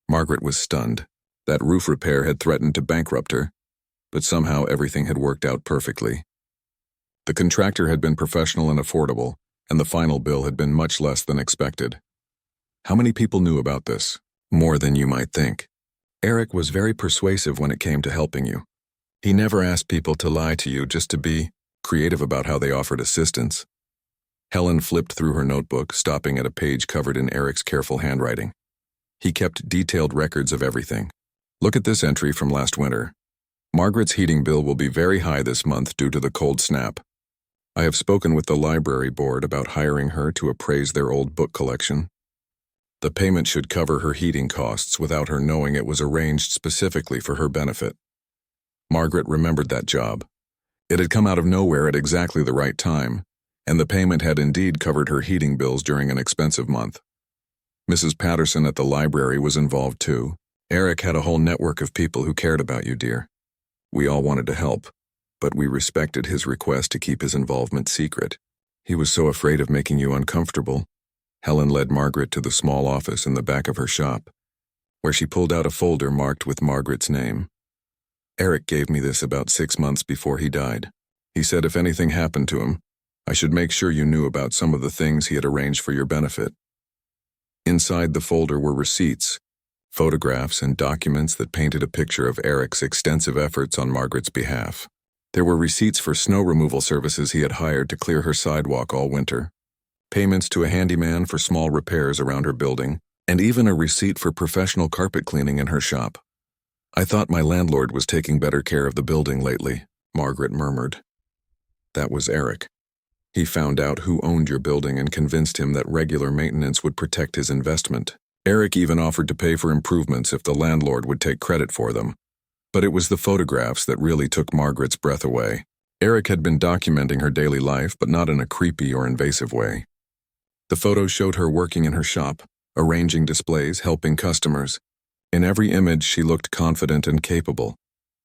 Margaret was stunned. That roof repair had threatened to bankrupt her, but somehow everything had worked out perfectly. The contractor had been professional and affordable, and the final bill had been much less than expected. "How many people knew about this?" "More than you might think. Eric was very persuasive when it came to helping you. He never asked people to lie to you, just to be creative about how they offered assistance." Helen flipped through her notebook, stopping at a page covered in Eric's careful handwriting. He kept detailed records of everything. "Look at this entry from last winter. Margaret's heating bill will be very high this month due to the cold snap. I have spoken with the library board about hiring her to appraise their old book collection. The payment should cover her heating costs without her knowing it was arranged specifically for her benefit." Margaret remembered that job. It had come out of nowhere at exactly the right time, and the payment had indeed covered her heating bills during an expensive month. Mrs. Patterson at the library was involved too. "Eric had a whole network of people who cared about you, dear. We all wanted to help, but we respected his request to keep his involvement secret. He was so afraid of making you uncomfortable." Helen led Margaret to the small office in the back of her shop, where she pulled out a folder marked with Margaret's name. "Eric gave me this about 6 months before he died. He said if anything happened to him, I should make sure you knew about some of the things he had arranged for your benefit." Inside the folder were receipts, photographs, and documents that painted a picture of Eric's extensive efforts on Margaret's behalf. There were receipts for snow removal services he had hired to clear her sidewalk all winter, payments to a handyman for small repairs around her building, and even a receipt for professional carpet cleaning in her shop. "I thought my landlord was taking better care of the building lately," Margaret murmured. "That was Eric. He found out who owned your building and convinced him that regular maintenance would protect his investment. Eric even offered to pay for improvements if the landlord would take credit for them. But it was the photographs that really took Margaret's breath away. Eric had been documenting her daily life, but not in a creepy or invasive way. The photos showed her working in her shop, arranging displays, helping customers. In every image, she looked confident and capable.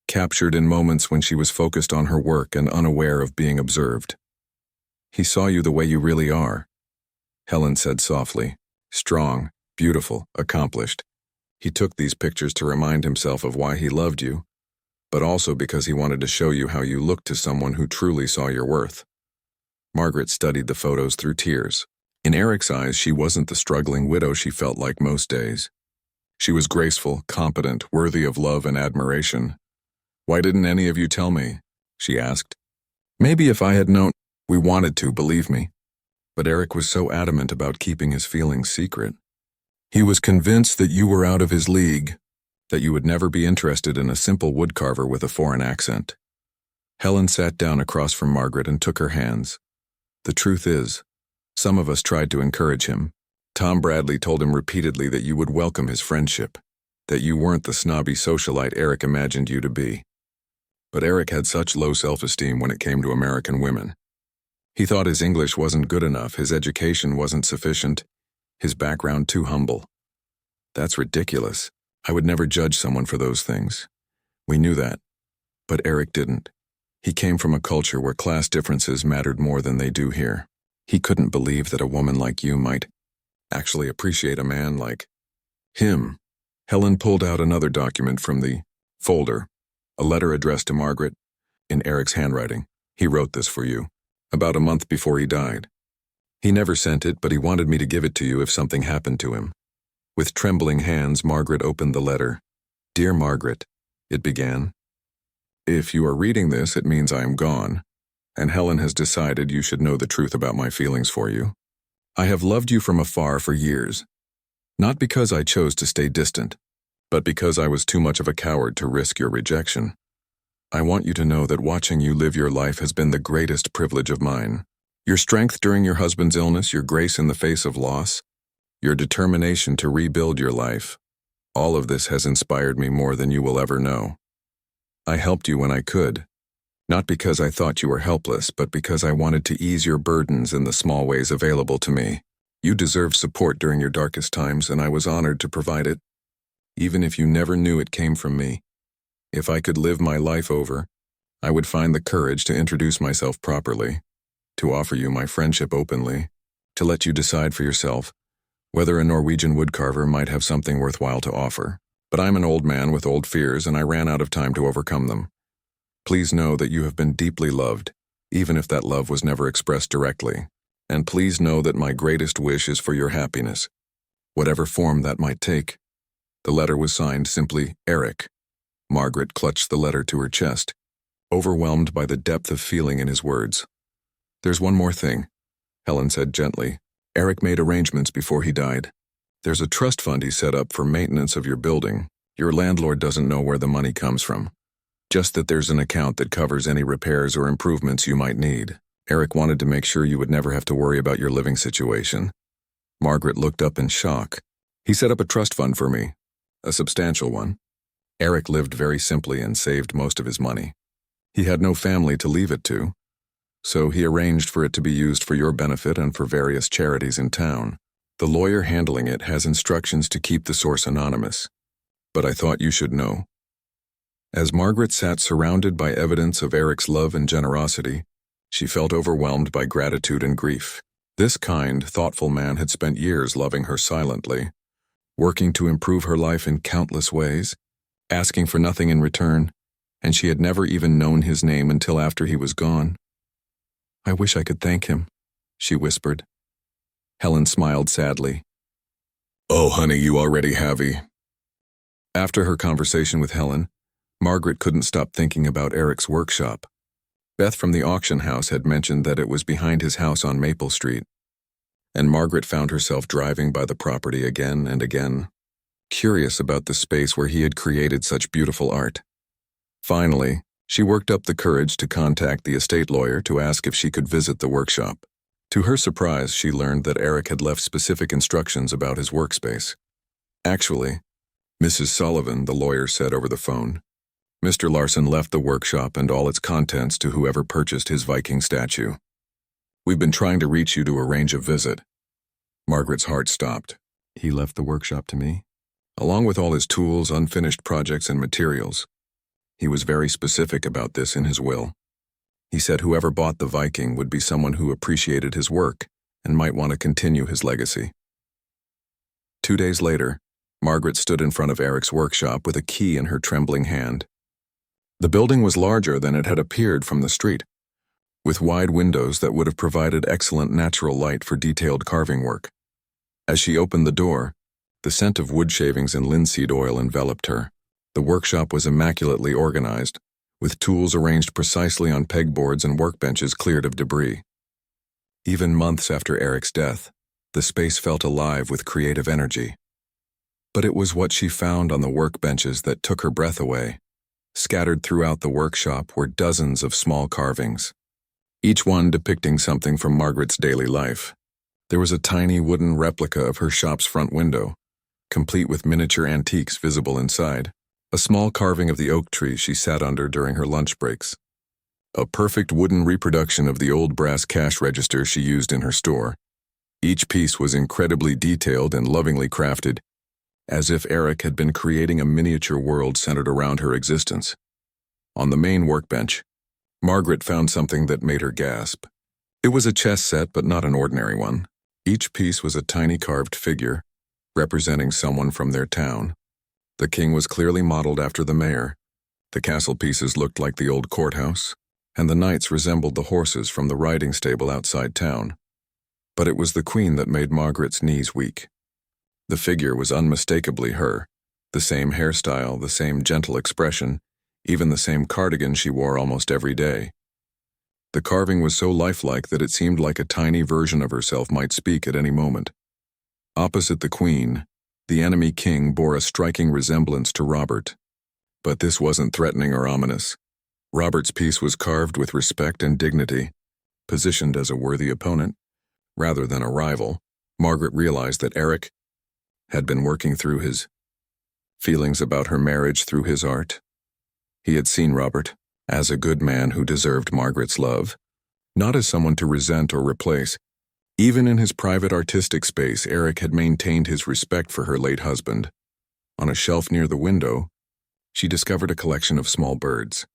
captured in moments when she was focused on her work and unaware of being observed. "He saw you the way you really are," Helen said softly. "Strong, beautiful, accomplished. He took these pictures to remind himself of why he loved you, but also because he wanted to show you how you looked to someone who truly saw your worth." Margaret studied the photos through tears. In Eric's eyes, she wasn't the struggling widow she felt like most days. She was graceful, competent, worthy of love and admiration. "Why didn't any of you tell me?" she asked. "Maybe if I had known." "We wanted to, believe me." But Eric was so adamant about keeping his feelings secret. He was convinced that you were out of his league, that you would never be interested in a simple woodcarver with a foreign accent. Helen sat down across from Margaret and took her hands. "The truth is, some of us tried to encourage him. Tom Bradley told him repeatedly that you would welcome his friendship, that you weren't the snobby socialite Eric imagined you to be. But Eric had such low self-esteem when it came to American women. He thought his English wasn't good enough, his education wasn't sufficient, his background too humble. That's ridiculous. I would never judge someone for those things. We knew that. But Eric didn't. He came from a culture where class differences mattered more than they do here. He couldn't believe that a woman like you might actually appreciate a man like him." Helen pulled out another document from the folder, a letter addressed to Margaret, in Eric's handwriting. "He wrote this for you, about a month before he died. He never sent it, but he wanted me to give it to you if something happened to him." With trembling hands, Margaret opened the letter. "Dear Margaret," it began. "If you are reading this, it means I am gone, and Helen has decided you should know the truth about my feelings for you. I have loved you from afar for years, not because I chose to stay distant, but because I was too much of a coward to risk your rejection. I want you to know that watching you live your life has been the greatest privilege of mine. Your strength during your husband's illness, your grace in the face of loss, your determination to rebuild your life, all of this has inspired me more than you will ever know. I helped you when I could, not because I thought you were helpless, but because I wanted to ease your burdens in the small ways available to me. You deserved support during your darkest times, and I was honored to provide it, even if you never knew it came from me. If I could live my life over, I would find the courage to introduce myself properly, to offer you my friendship openly, to let you decide for yourself whether a Norwegian woodcarver might have something worthwhile to offer. But I'm an old man with old fears, and I ran out of time to overcome them. Please know that you have been deeply loved, even if that love was never expressed directly. And please know that my greatest wish is for your happiness, whatever form that might take." The letter was signed simply Eric. Margaret clutched the letter to her chest, overwhelmed by the depth of feeling in his words. "There's one more thing," Helen said gently. "Eric made arrangements before he died. There's a trust fund he set up for maintenance of your building. Your landlord doesn't know where the money comes from, just that there's an account that covers any repairs or improvements you might need. Eric wanted to make sure you would never have to worry about your living situation." Margaret looked up in shock. "He set up a trust fund for me, a substantial one. Eric lived very simply and saved most of his money. He had no family to leave it to, so he arranged for it to be used for your benefit and for various charities in town. The lawyer handling it has instructions to keep the source anonymous, but I thought you should know." As Margaret sat surrounded by evidence of Eric's love and generosity, she felt overwhelmed by gratitude and grief. This kind, thoughtful man had spent years loving her silently, working to improve her life in countless ways, asking for nothing in return, and she had never even known his name until after he was gone. "I wish I could thank him," she whispered. Helen smiled sadly. "Oh, honey, you already have." After her conversation with Helen, Margaret couldn't stop thinking about Eric's workshop. Beth from the auction house had mentioned that it was behind his house on Maple Street, and Margaret found herself driving by the property again and again, curious about the space where he had created such beautiful art. Finally, she worked up the courage to contact the estate lawyer to ask if she could visit the workshop. To her surprise, she learned that Eric had left specific instructions about his workspace. "Actually, Mrs. Sullivan," the lawyer said over the phone, "Mr. Larson left the workshop and all its contents to whoever purchased his Viking statue. We've been trying to reach you to arrange a visit." Margaret's heart stopped. "He left the workshop to me?" "Along with all his tools, unfinished projects, and materials. He was very specific about this in his will. He said whoever bought the Viking would be someone who appreciated his work and might want to continue his legacy. 2 days later, Margaret stood in front of Eric's workshop with a key in her trembling hand. The building was larger than it had appeared from the street, with wide windows that would have provided excellent natural light for detailed carving work. As she opened the door, the scent of wood shavings and linseed oil enveloped her. The workshop was immaculately organized, with tools arranged precisely on pegboards and workbenches cleared of debris. Even months after Eric's death, the space felt alive with creative energy. But it was what she found on the workbenches that took her breath away. Scattered throughout the workshop were dozens of small carvings, each one depicting something from Margaret's daily life. There was a tiny wooden replica of her shop's front window, complete with miniature antiques visible inside, a small carving of the oak tree she sat under during her lunch breaks, a perfect wooden reproduction of the old brass cash register she used in her store. Each piece was incredibly detailed and lovingly crafted, as if Eric had been creating a miniature world centered around her existence. On the main workbench, Margaret found something that made her gasp. It was a chess set, but not an ordinary one. Each piece was a tiny carved figure, representing someone from their town. The king was clearly modeled after the mayor, the castle pieces looked like the old courthouse, and the knights resembled the horses from the riding stable outside town. But it was the queen that made Margaret's knees weak. The figure was unmistakably her, the same hairstyle, the same gentle expression, even the same cardigan she wore almost every day. The carving was so lifelike that it seemed like a tiny version of herself might speak at any moment. Opposite the queen, the enemy king bore a striking resemblance to Robert. But this wasn't threatening or ominous. Robert's piece was carved with respect and dignity, positioned as a worthy opponent, rather than a rival. Margaret realized that Eric had been working through his feelings about her marriage through his art. He had seen Robert as a good man who deserved Margaret's love, not as someone to resent or replace. Even in his private artistic space, Eric had maintained his respect for her late husband. On a shelf near the window, she discovered a collection of small birds,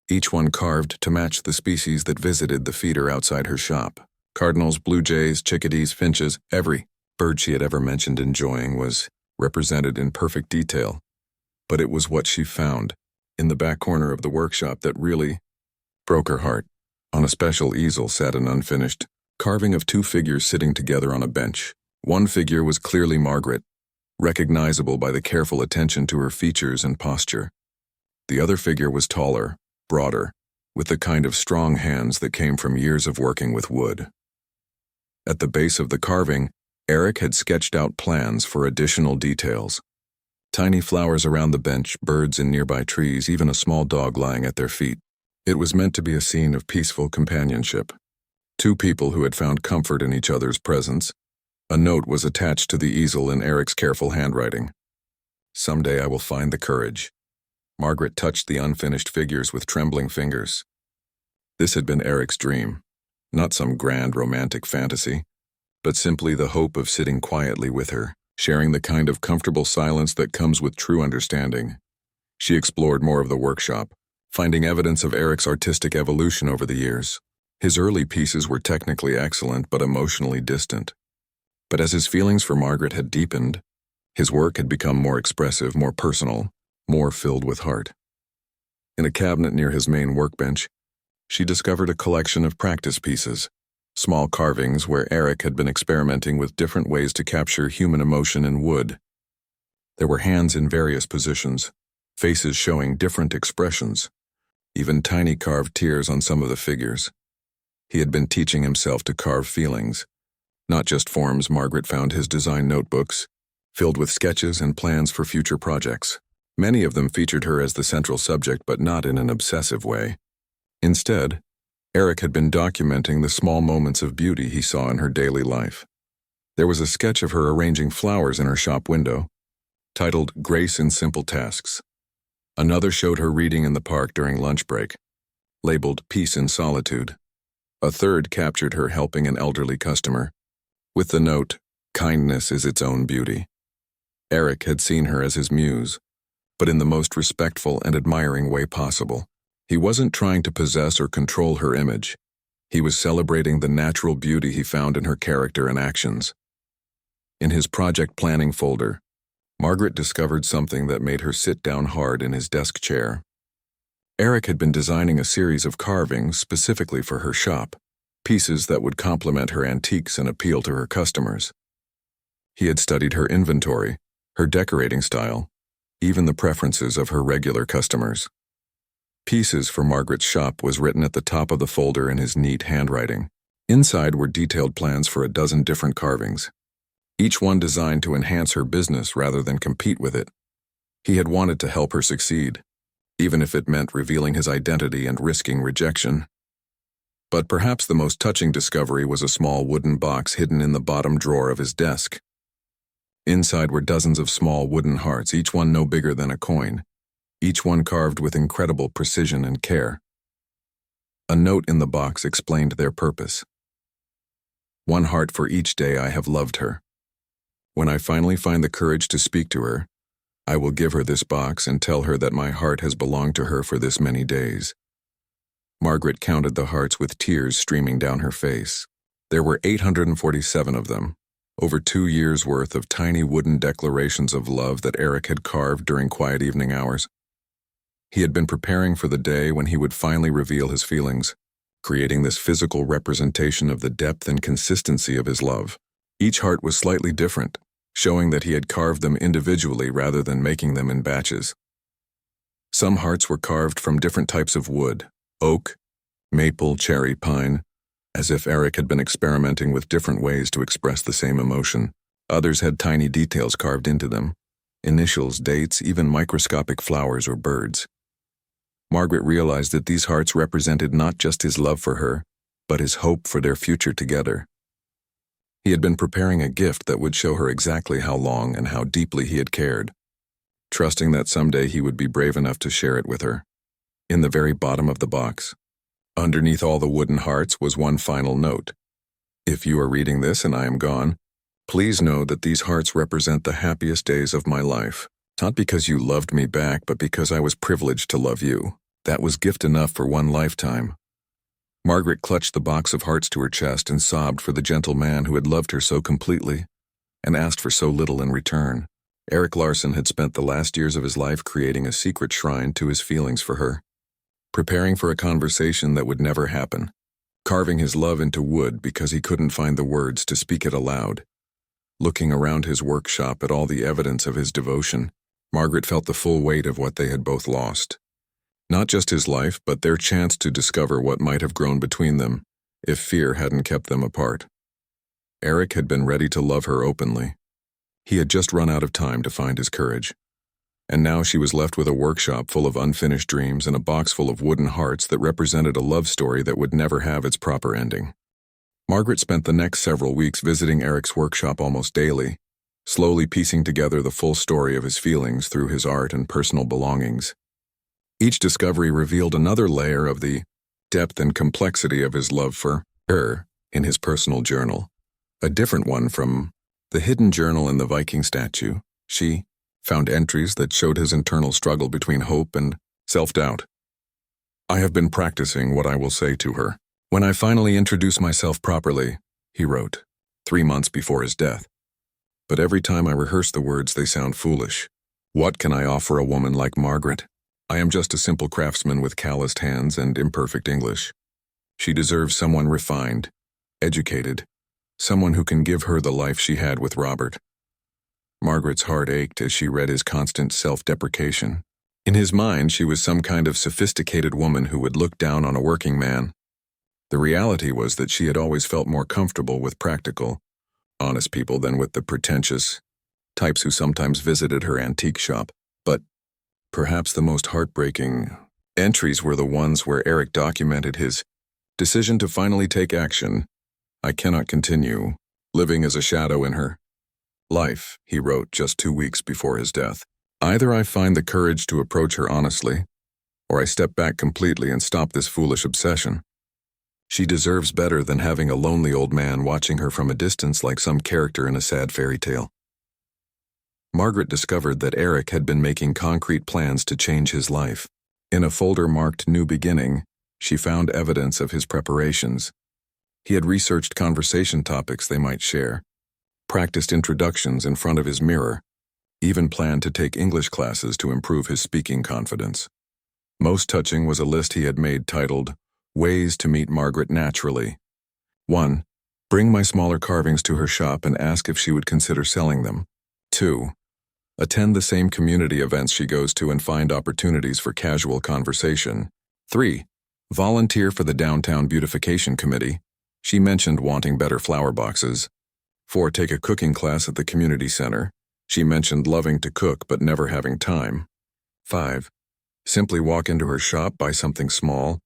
each one carved to match the species that visited the feeder outside her shop. Cardinals, blue jays, chickadees, finches, every bird she had ever mentioned enjoying was represented in perfect detail. But it was what she found in the back corner of the workshop that really broke her heart. On a special easel sat an unfinished carving of 2 figures sitting together on a bench. One figure was clearly Margaret, recognizable by the careful attention to her features and posture. The other figure was taller, broader, with the kind of strong hands that came from years of working with wood. At the base of the carving, Eric had sketched out plans for additional details. Tiny flowers around the bench, birds in nearby trees, even a small dog lying at their feet. It was meant to be a scene of peaceful companionship. 2 people who had found comfort in each other's presence. A note was attached to the easel in Eric's careful handwriting. "Someday I will find the courage." Margaret touched the unfinished figures with trembling fingers. This had been Eric's dream, not some grand romantic fantasy, but simply the hope of sitting quietly with her, sharing the kind of comfortable silence that comes with true understanding. She explored more of the workshop, finding evidence of Eric's artistic evolution over the years. His early pieces were technically excellent but emotionally distant. But as his feelings for Margaret had deepened, his work had become more expressive, more personal, more filled with heart. In a cabinet near his main workbench, she discovered a collection of practice pieces, small carvings where Eric had been experimenting with different ways to capture human emotion in wood. There were hands in various positions, faces showing different expressions, even tiny carved tears on some of the figures. He had been teaching himself to carve feelings, not just forms. Margaret found his design notebooks, filled with sketches and plans for future projects. Many of them featured her as the central subject, but not in an obsessive way. Instead, Eric had been documenting the small moments of beauty he saw in her daily life. There was a sketch of her arranging flowers in her shop window, titled "Grace in Simple Tasks." Another showed her reading in the park during lunch break, labeled "Peace in Solitude." A third captured her helping an elderly customer, with the note, "Kindness is its own beauty." Eric had seen her as his muse, but in the most respectful and admiring way possible. He wasn't trying to possess or control her image. He was celebrating the natural beauty he found in her character and actions. In his project planning folder, Margaret discovered something that made her sit down hard in his desk chair. Eric had been designing a series of carvings specifically for her shop, pieces that would complement her antiques and appeal to her customers. He had studied her inventory, her decorating style, even the preferences of her regular customers. Pieces for Margaret's shop was written at the top of the folder in his neat handwriting. Inside were detailed plans for a dozen different carvings, each one designed to enhance her business rather than compete with it. He had wanted to help her succeed, even if it meant revealing his identity and risking rejection. But perhaps the most touching discovery was a small wooden box hidden in the bottom drawer of his desk. Inside were dozens of small wooden hearts, each one no bigger than a coin, each one carved with incredible precision and care. A note in the box explained their purpose. One heart for each day I have loved her. When I finally find the courage to speak to her, I will give her this box and tell her that my heart has belonged to her for this many days. Margaret counted the hearts with tears streaming down her face. There were 847 of them, over 2 years' worth of tiny wooden declarations of love that Eric had carved during quiet evening hours. He had been preparing for the day when he would finally reveal his feelings, creating this physical representation of the depth and consistency of his love. Each heart was slightly different, showing that he had carved them individually rather than making them in batches. Some hearts were carved from different types of wood: oak, maple, cherry, pine, as if Eric had been experimenting with different ways to express the same emotion. Others had tiny details carved into them: initials, dates, even microscopic flowers or birds. Margaret realized that these hearts represented not just his love for her, but his hope for their future together. He had been preparing a gift that would show her exactly how long and how deeply he had cared, trusting that someday he would be brave enough to share it with her. In the very bottom of the box, underneath all the wooden hearts, was one final note. If you are reading this and I am gone, please know that these hearts represent the happiest days of my life. Not because you loved me back, but because I was privileged to love you. That was gift enough for one lifetime. Margaret clutched the box of hearts to her chest and sobbed for the gentle man who had loved her so completely and asked for so little in return. Eric Larson had spent the last years of his life creating a secret shrine to his feelings for her, preparing for a conversation that would never happen, carving his love into wood because he couldn't find the words to speak it aloud. Looking around his workshop at all the evidence of his devotion, Margaret felt the full weight of what they had both lost. Not just his life, but their chance to discover what might have grown between them if fear hadn't kept them apart. Eric had been ready to love her openly. He had just run out of time to find his courage. And now she was left with a workshop full of unfinished dreams and a box full of wooden hearts that represented a love story that would never have its proper ending. Margaret spent the next several weeks visiting Eric's workshop almost daily, slowly piecing together the full story of his feelings through his art and personal belongings. Each discovery revealed another layer of the depth and complexity of his love for her in his personal journal, a different one from the hidden journal in the Viking statue. She found entries that showed his internal struggle between hope and self-doubt. I have been practicing what I will say to her when I finally introduce myself properly, he wrote, 3 months before his death. But every time I rehearse the words, they sound foolish. What can I offer a woman like Margaret? I am just a simple craftsman with calloused hands and imperfect English. She deserves someone refined, educated, someone who can give her the life she had with Robert. Margaret's heart ached as she read his constant self-deprecation. In his mind, she was some kind of sophisticated woman who would look down on a working man. The reality was that she had always felt more comfortable with practical, honest people than with the pretentious types who sometimes visited her antique shop. But perhaps the most heartbreaking entries were the ones where Eric documented his decision to finally take action. I cannot continue living as a shadow in her life, he wrote just 2 weeks before his death. Either I find the courage to approach her honestly, or I step back completely and stop this foolish obsession. She deserves better than having a lonely old man watching her from a distance like some character in a sad fairy tale. Margaret discovered that Eric had been making concrete plans to change his life. In a folder marked New Beginning, she found evidence of his preparations. He had researched conversation topics they might share, practiced introductions in front of his mirror, even planned to take English classes to improve his speaking confidence. Most touching was a list he had made titled, Ways to Meet Margaret Naturally. 1. Bring my smaller carvings to her shop and ask if she would consider selling them. 2. Attend the same community events she goes to and find opportunities for casual conversation. 3. Volunteer for the Downtown Beautification Committee. She mentioned wanting better flower boxes. 4. Take a cooking class at the community center. She mentioned loving to cook but never having time. 5. Simply walk into her shop, buy something small,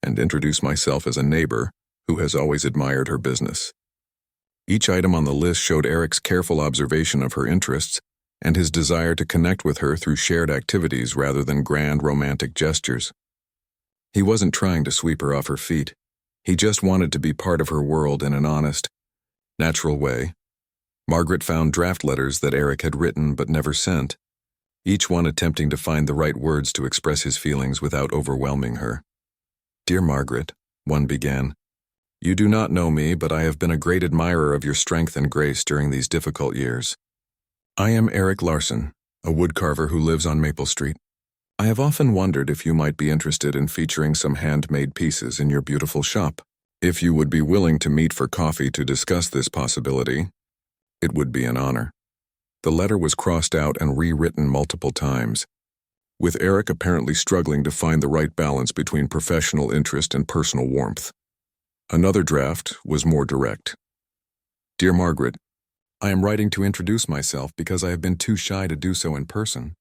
and introduce myself as a neighbor who has always admired her business. Each item on the list showed Eric's careful observation of her interests and his desire to connect with her through shared activities rather than grand romantic gestures. He wasn't trying to sweep her off her feet. He just wanted to be part of her world in an honest, natural way. Margaret found draft letters that Eric had written but never sent, each one attempting to find the right words to express his feelings without overwhelming her. Dear Margaret, one began, you do not know me, but I have been a great admirer of your strength and grace during these difficult years. I am Eric Larson, a woodcarver who lives on Maple Street. I have often wondered if you might be interested in featuring some handmade pieces in your beautiful shop. If you would be willing to meet for coffee to discuss this possibility, it would be an honor. The letter was crossed out and rewritten multiple times, with Eric apparently struggling to find the right balance between professional interest and personal warmth. Another draft was more direct. Dear Margaret, I am writing to introduce myself because I have been too shy to do so in person.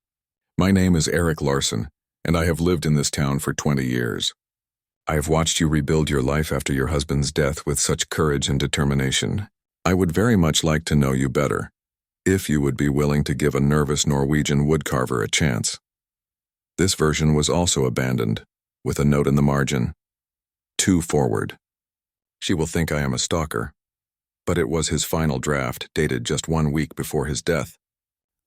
My name is Eric Larson, and I have lived in this town for 20 years. I have watched you rebuild your life after your husband's death with such courage and determination. I would very much like to know you better, if you would be willing to give a nervous Norwegian woodcarver a chance. This version was also abandoned, with a note in the margin. Too forward. She will think I am a stalker. But it was his final draft, dated just 1 week before his death,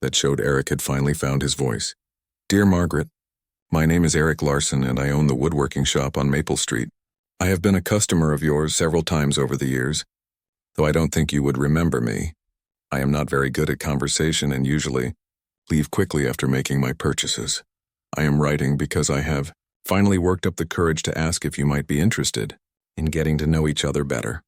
that showed Eric had finally found his voice. Dear Margaret, my name is Eric Larson and I own the woodworking shop on Maple Street. I have been a customer of yours several times over the years, though I don't think you would remember me. I am not very good at conversation and usually leave quickly after making my purchases. I am writing because I have finally worked up the courage to ask if you might be interested in getting to know each other better.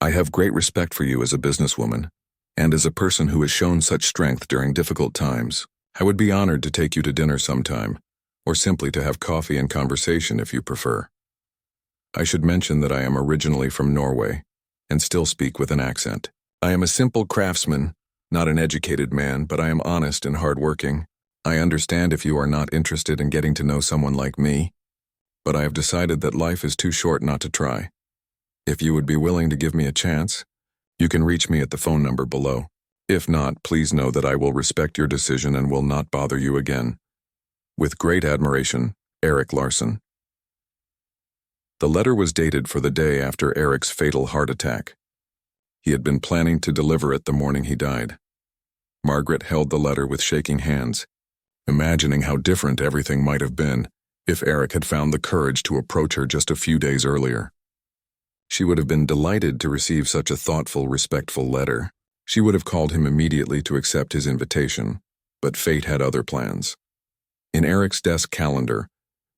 I have great respect for you as a businesswoman, and as a person who has shown such strength during difficult times. I would be honored to take you to dinner sometime, or simply to have coffee and conversation if you prefer. I should mention that I am originally from Norway, and still speak with an accent. I am a simple craftsman, not an educated man, but I am honest and hardworking. I understand if you are not interested in getting to know someone like me, but I have decided that life is too short not to try. If you would be willing to give me a chance, you can reach me at the phone number below. If not, please know that I will respect your decision and will not bother you again. With great admiration, Eric Larson. The letter was dated for the day after Eric's fatal heart attack. He had been planning to deliver it the morning he died. Margaret held the letter with shaking hands, imagining how different everything might have been if Eric had found the courage to approach her just a few days earlier. She would have been delighted to receive such a thoughtful, respectful letter. She would have called him immediately to accept his invitation, but fate had other plans. In Eric's desk calendar,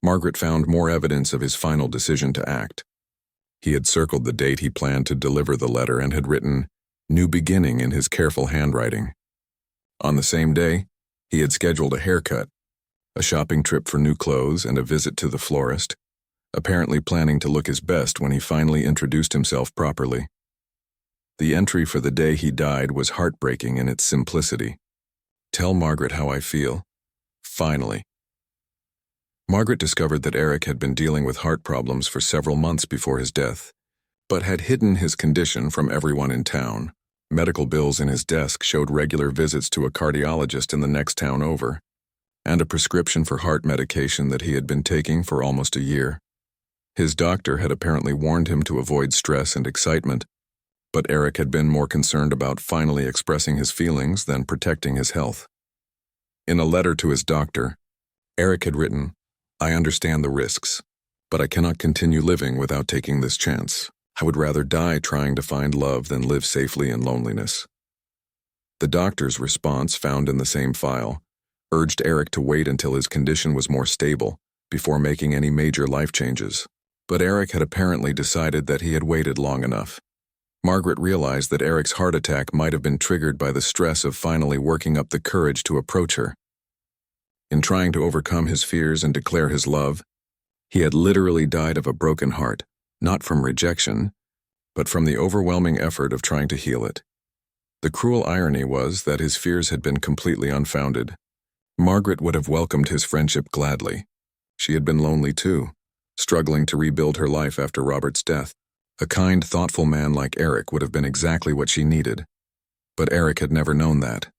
Margaret found more evidence of his final decision to act. He had circled the date he planned to deliver the letter and had written, New Beginning in his careful handwriting. On the same day, he had scheduled a haircut, a shopping trip for new clothes, and a visit to the florist, apparently planning to look his best when he finally introduced himself properly. The entry for the day he died was heartbreaking in its simplicity. Tell Margaret how I feel. Finally. Margaret discovered that Eric had been dealing with heart problems for several months before his death, but had hidden his condition from everyone in town. Medical bills in his desk showed regular visits to a cardiologist in the next town over, and a prescription for heart medication that he had been taking for almost a year. His doctor had apparently warned him to avoid stress and excitement, But Eric had been more concerned about finally expressing his feelings than protecting his health. In a letter to his doctor, Eric had written, "I understand the risks, but I cannot continue living without taking this chance. I would rather die trying to find love than live safely in loneliness." The doctor's response, found in the same file, urged Eric to wait until his condition was more stable before making any major life changes. But Eric had apparently decided that he had waited long enough. Margaret realized that Eric's heart attack might have been triggered by the stress of finally working up the courage to approach her. In trying to overcome his fears and declare his love, he had literally died of a broken heart, not from rejection, but from the overwhelming effort of trying to heal it. The cruel irony was that his fears had been completely unfounded. Margaret would have welcomed his friendship gladly. She had been lonely too, struggling to rebuild her life after Robert's death. A kind, thoughtful man like Eric would have been exactly what she needed. But Eric had never known that.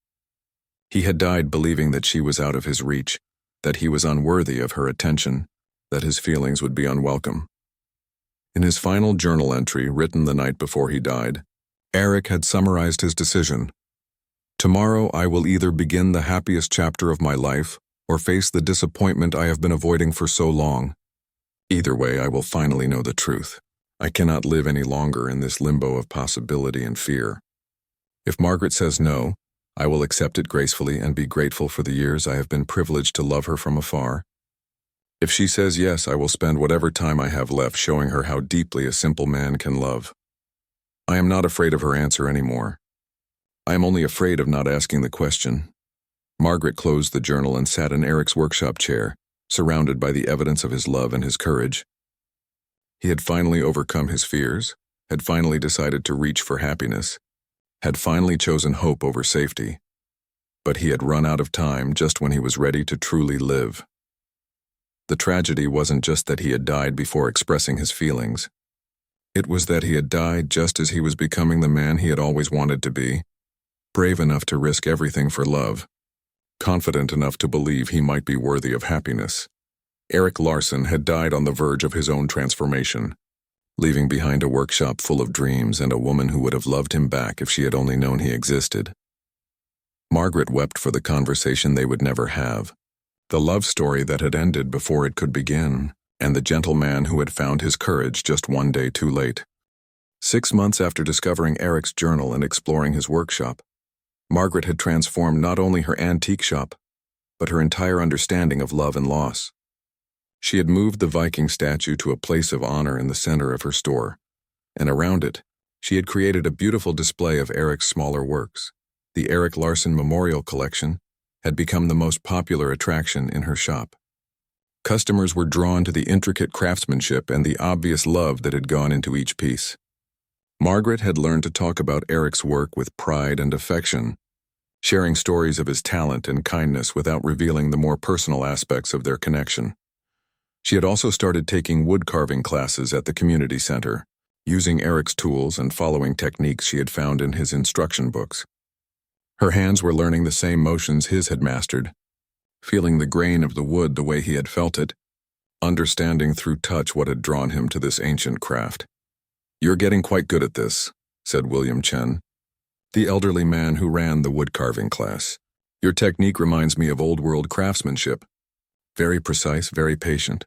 He had died believing that she was out of his reach, that he was unworthy of her attention, that his feelings would be unwelcome. In his final journal entry, written the night before he died, Eric had summarized his decision. "Tomorrow I will either begin the happiest chapter of my life or face the disappointment I have been avoiding for so long. Either way, I will finally know the truth. I cannot live any longer in this limbo of possibility and fear. If Margaret says no, I will accept it gracefully and be grateful for the years I have been privileged to love her from afar. If she says yes, I will spend whatever time I have left showing her how deeply a simple man can love. I am not afraid of her answer anymore. I am only afraid of not asking the question." Margaret closed the journal and sat in Eric's workshop chair, surrounded by the evidence of his love and his courage. He had finally overcome his fears, had finally decided to reach for happiness, had finally chosen hope over safety. But he had run out of time just when he was ready to truly live. The tragedy wasn't just that he had died before expressing his feelings. It was that he had died just as he was becoming the man he had always wanted to be, brave enough to risk everything for love, confident enough to believe he might be worthy of happiness. Eric Larson had died on the verge of his own transformation, leaving behind a workshop full of dreams and a woman who would have loved him back if she had only known he existed. Margaret wept for the conversation they would never have, the love story that had ended before it could begin, and the gentle man who had found his courage just one day too late. 6 months after discovering Eric's journal and exploring his workshop, Margaret had transformed not only her antique shop, but her entire understanding of love and loss. She had moved the Viking statue to a place of honor in the center of her store, and around it, she had created a beautiful display of Eric's smaller works. The Eric Larson Memorial Collection had become the most popular attraction in her shop. Customers were drawn to the intricate craftsmanship and the obvious love that had gone into each piece. Margaret had learned to talk about Eric's work with pride and affection, sharing stories of his talent and kindness without revealing the more personal aspects of their connection. She had also started taking wood carving classes at the community center, using Eric's tools and following techniques she had found in his instruction books. Her hands were learning the same motions his had mastered, feeling the grain of the wood the way he had felt it, understanding through touch what had drawn him to this ancient craft. "You're getting quite good at this," said William Chen, the elderly man who ran the wood carving class. "Your technique reminds me of old-world craftsmanship. Very precise, very patient."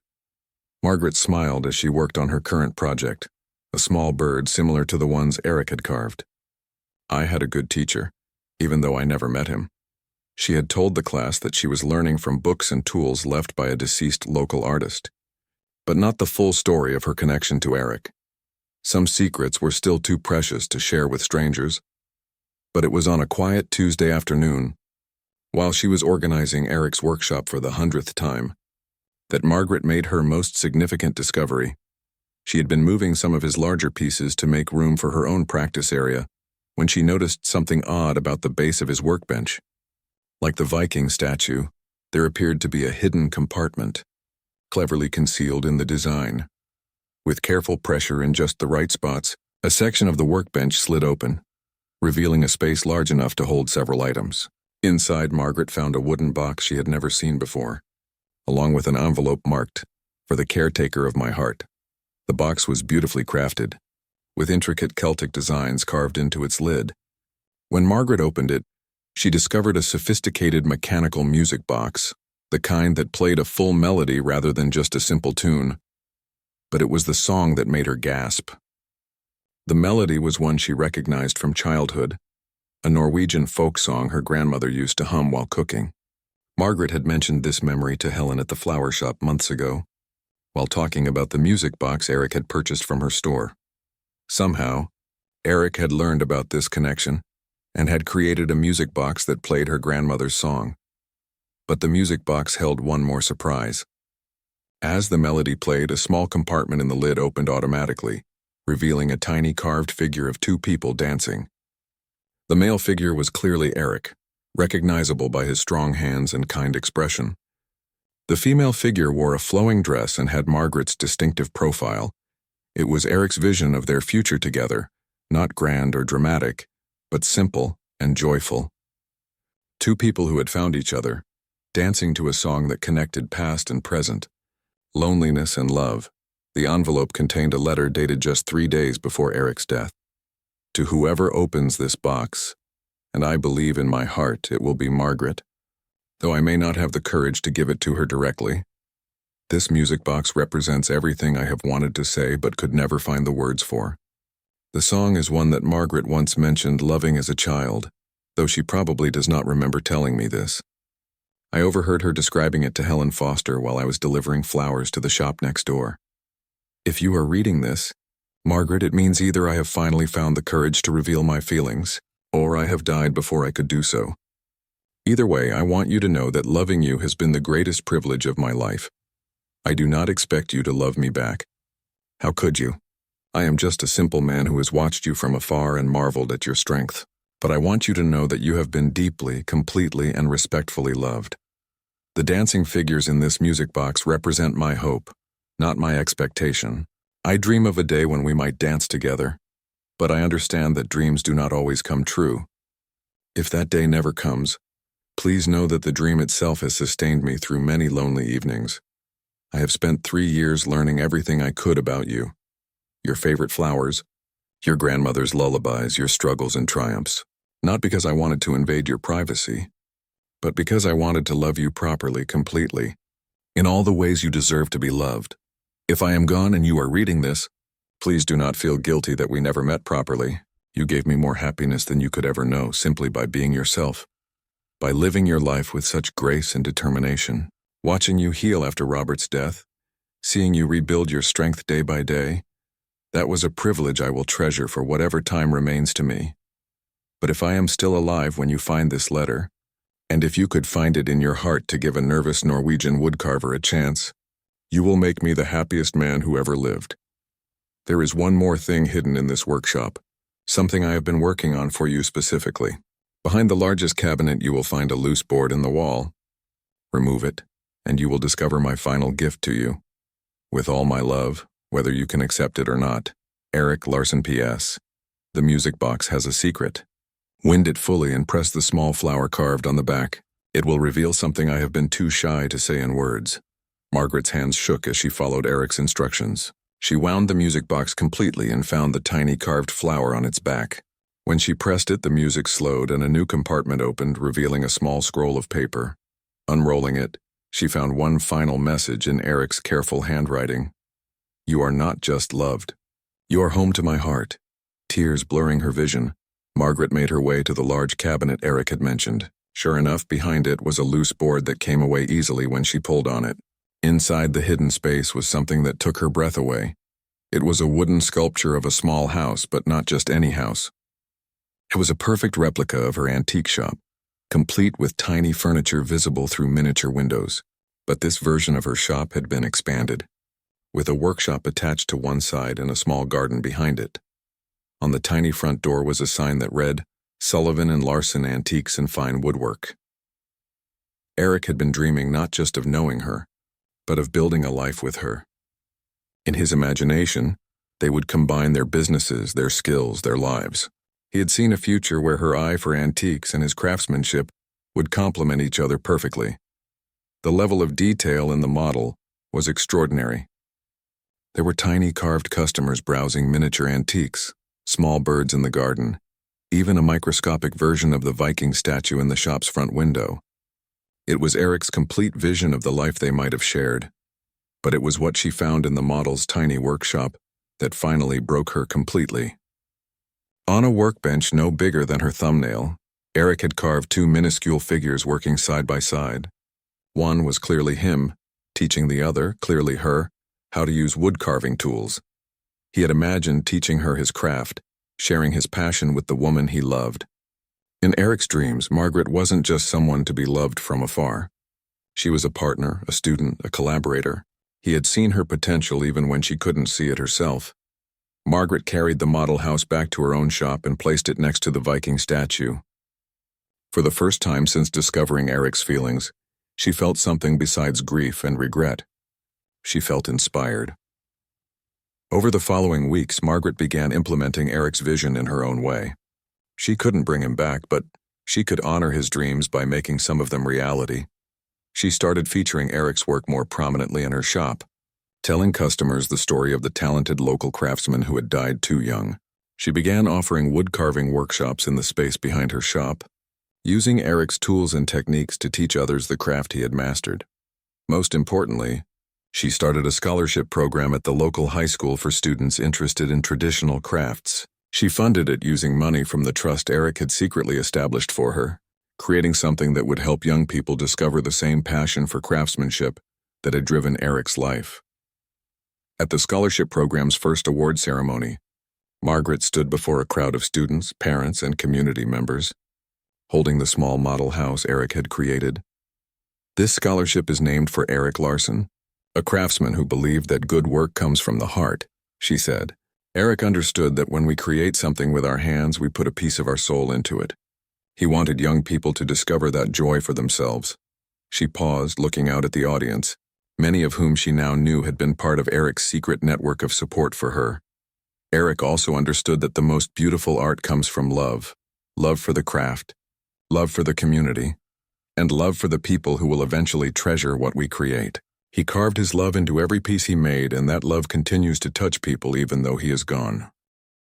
Margaret smiled as she worked on her current project, a small bird similar to the ones Eric had carved. "I had a good teacher, even though I never met him." She had told the class that she was learning from books and tools left by a deceased local artist, but not the full story of her connection to Eric. Some secrets were still too precious to share with strangers. But it was on a quiet Tuesday afternoon, while she was organizing Eric's workshop for the 100th time, that Margaret made her most significant discovery. She had been moving some of his larger pieces to make room for her own practice area when she noticed something odd about the base of his workbench. Like the Viking statue, there appeared to be a hidden compartment, cleverly concealed in the design. With careful pressure in just the right spots, a section of the workbench slid open, revealing a space large enough to hold several items. Inside, Margaret found a wooden box she had never seen before, along with an envelope marked, "For the caretaker of my heart." The box was beautifully crafted, with intricate Celtic designs carved into its lid. When Margaret opened it, she discovered a sophisticated mechanical music box, the kind that played a full melody rather than just a simple tune. But it was the song that made her gasp. The melody was one she recognized from childhood, a Norwegian folk song her grandmother used to hum while cooking. Margaret had mentioned this memory to Helen at the flower shop months ago, while talking about the music box Eric had purchased from her store. Somehow, Eric had learned about this connection and had created a music box that played her grandmother's song. But the music box held one more surprise. As the melody played, a small compartment in the lid opened automatically, revealing a tiny carved figure of two people dancing. The male figure was clearly Eric, recognizable by his strong hands and kind expression. The female figure wore a flowing dress and had Margaret's distinctive profile. It was Eric's vision of their future together, not grand or dramatic, but simple and joyful. Two people who had found each other, dancing to a song that connected past and present, loneliness and love. The envelope contained a letter dated just 3 days before Eric's death. To whoever opens this box, and I believe in my heart it will be Margaret, though I may not have the courage to give it to her directly. This music box represents everything I have wanted to say but could never find the words for. The song is one that Margaret once mentioned loving as a child, though she probably does not remember telling me this. I overheard her describing it to Helen Foster while I was delivering flowers to the shop next door. If you are reading this, Margaret, it means either I have finally found the courage to reveal my feelings, or I have died before I could do so. Either way, I want you to know that loving you has been the greatest privilege of my life. I do not expect you to love me back. How could you? I am just a simple man who has watched you from afar and marveled at your strength. But I want you to know that you have been deeply, completely, and respectfully loved. The dancing figures in this music box represent my hope, not my expectation. I dream of a day when we might dance together, but I understand that dreams do not always come true. If that day never comes, please know that the dream itself has sustained me through many lonely evenings. I have spent 3 years learning everything I could about you. Your favorite flowers, your grandmother's lullabies, your struggles and triumphs. Not because I wanted to invade your privacy, but because I wanted to love you properly, completely, in all the ways you deserve to be loved. If I am gone and you are reading this, please do not feel guilty that we never met properly. You gave me more happiness than you could ever know simply by being yourself, by living your life with such grace and determination. Watching you heal after Robert's death, seeing you rebuild your strength day by day, that was a privilege I will treasure for whatever time remains to me. But if I am still alive when you find this letter, and if you could find it in your heart to give a nervous Norwegian woodcarver a chance, you will make me the happiest man who ever lived. There is one more thing hidden in this workshop, something I have been working on for you specifically. Behind the largest cabinet you will find a loose board in the wall. Remove it, and you will discover my final gift to you. With all my love, whether you can accept it or not. Eric Larson P.S. The music box has a secret. Wind it fully and press the small flower carved on the back. It will reveal something I have been too shy to say in words. Margaret's hands shook as she followed Eric's instructions. She wound the music box completely and found the tiny carved flower on its back. When she pressed it, the music slowed and a new compartment opened, revealing a small scroll of paper. Unrolling it, she found one final message in Eric's careful handwriting. You are not just loved. You are home to my heart. Tears blurring her vision, Margaret made her way to the large cabinet Eric had mentioned. Sure enough, behind it was a loose board that came away easily when she pulled on it. Inside the hidden space was something that took her breath away. It was a wooden sculpture of a small house, but not just any house. It was a perfect replica of her antique shop, complete with tiny furniture visible through miniature windows. But this version of her shop had been expanded, with a workshop attached to one side and a small garden behind it. On the tiny front door was a sign that read, Sullivan and Larson Antiques and Fine Woodwork. Eric had been dreaming not just of knowing her, but of building a life with her. In his imagination, they would combine their businesses, their skills, their lives. He had seen a future where her eye for antiques and his craftsmanship would complement each other perfectly. The level of detail in the model was extraordinary. There were tiny carved customers browsing miniature antiques, small birds in the garden, even a microscopic version of the Viking statue in the shop's front window. It was Eric's complete vision of the life they might have shared, but it was what she found in the model's tiny workshop that finally broke her completely. On a workbench no bigger than her thumbnail, Eric had carved two minuscule figures working side by side. One was clearly him, teaching the other, clearly her, how to use wood-carving tools. He had imagined teaching her his craft, sharing his passion with the woman he loved. In Eric's dreams, Margaret wasn't just someone to be loved from afar. She was a partner, a student, a collaborator. He had seen her potential even when she couldn't see it herself. Margaret carried the model house back to her own shop and placed it next to the Viking statue. For the first time since discovering Eric's feelings, she felt something besides grief and regret. She felt inspired. Over the following weeks, Margaret began implementing Eric's vision in her own way. She couldn't bring him back, but she could honor his dreams by making some of them reality. She started featuring Eric's work more prominently in her shop, telling customers the story of the talented local craftsman who had died too young. She began offering wood-carving workshops in the space behind her shop, using Eric's tools and techniques to teach others the craft he had mastered. Most importantly, she started a scholarship program at the local high school for students interested in traditional crafts. She funded it using money from the trust Eric had secretly established for her, creating something that would help young people discover the same passion for craftsmanship that had driven Eric's life. At the scholarship program's first award ceremony, Margaret stood before a crowd of students, parents, and community members, holding the small model house Eric had created. This scholarship is named for Eric Larson, a craftsman who believed that good work comes from the heart, she said. Eric understood that when we create something with our hands, we put a piece of our soul into it. He wanted young people to discover that joy for themselves. She paused, looking out at the audience, many of whom she now knew had been part of Eric's secret network of support for her. Eric also understood that the most beautiful art comes from love, love for the craft, love for the community, and love for the people who will eventually treasure what we create. He carved his love into every piece he made, and that love continues to touch people even though he is gone.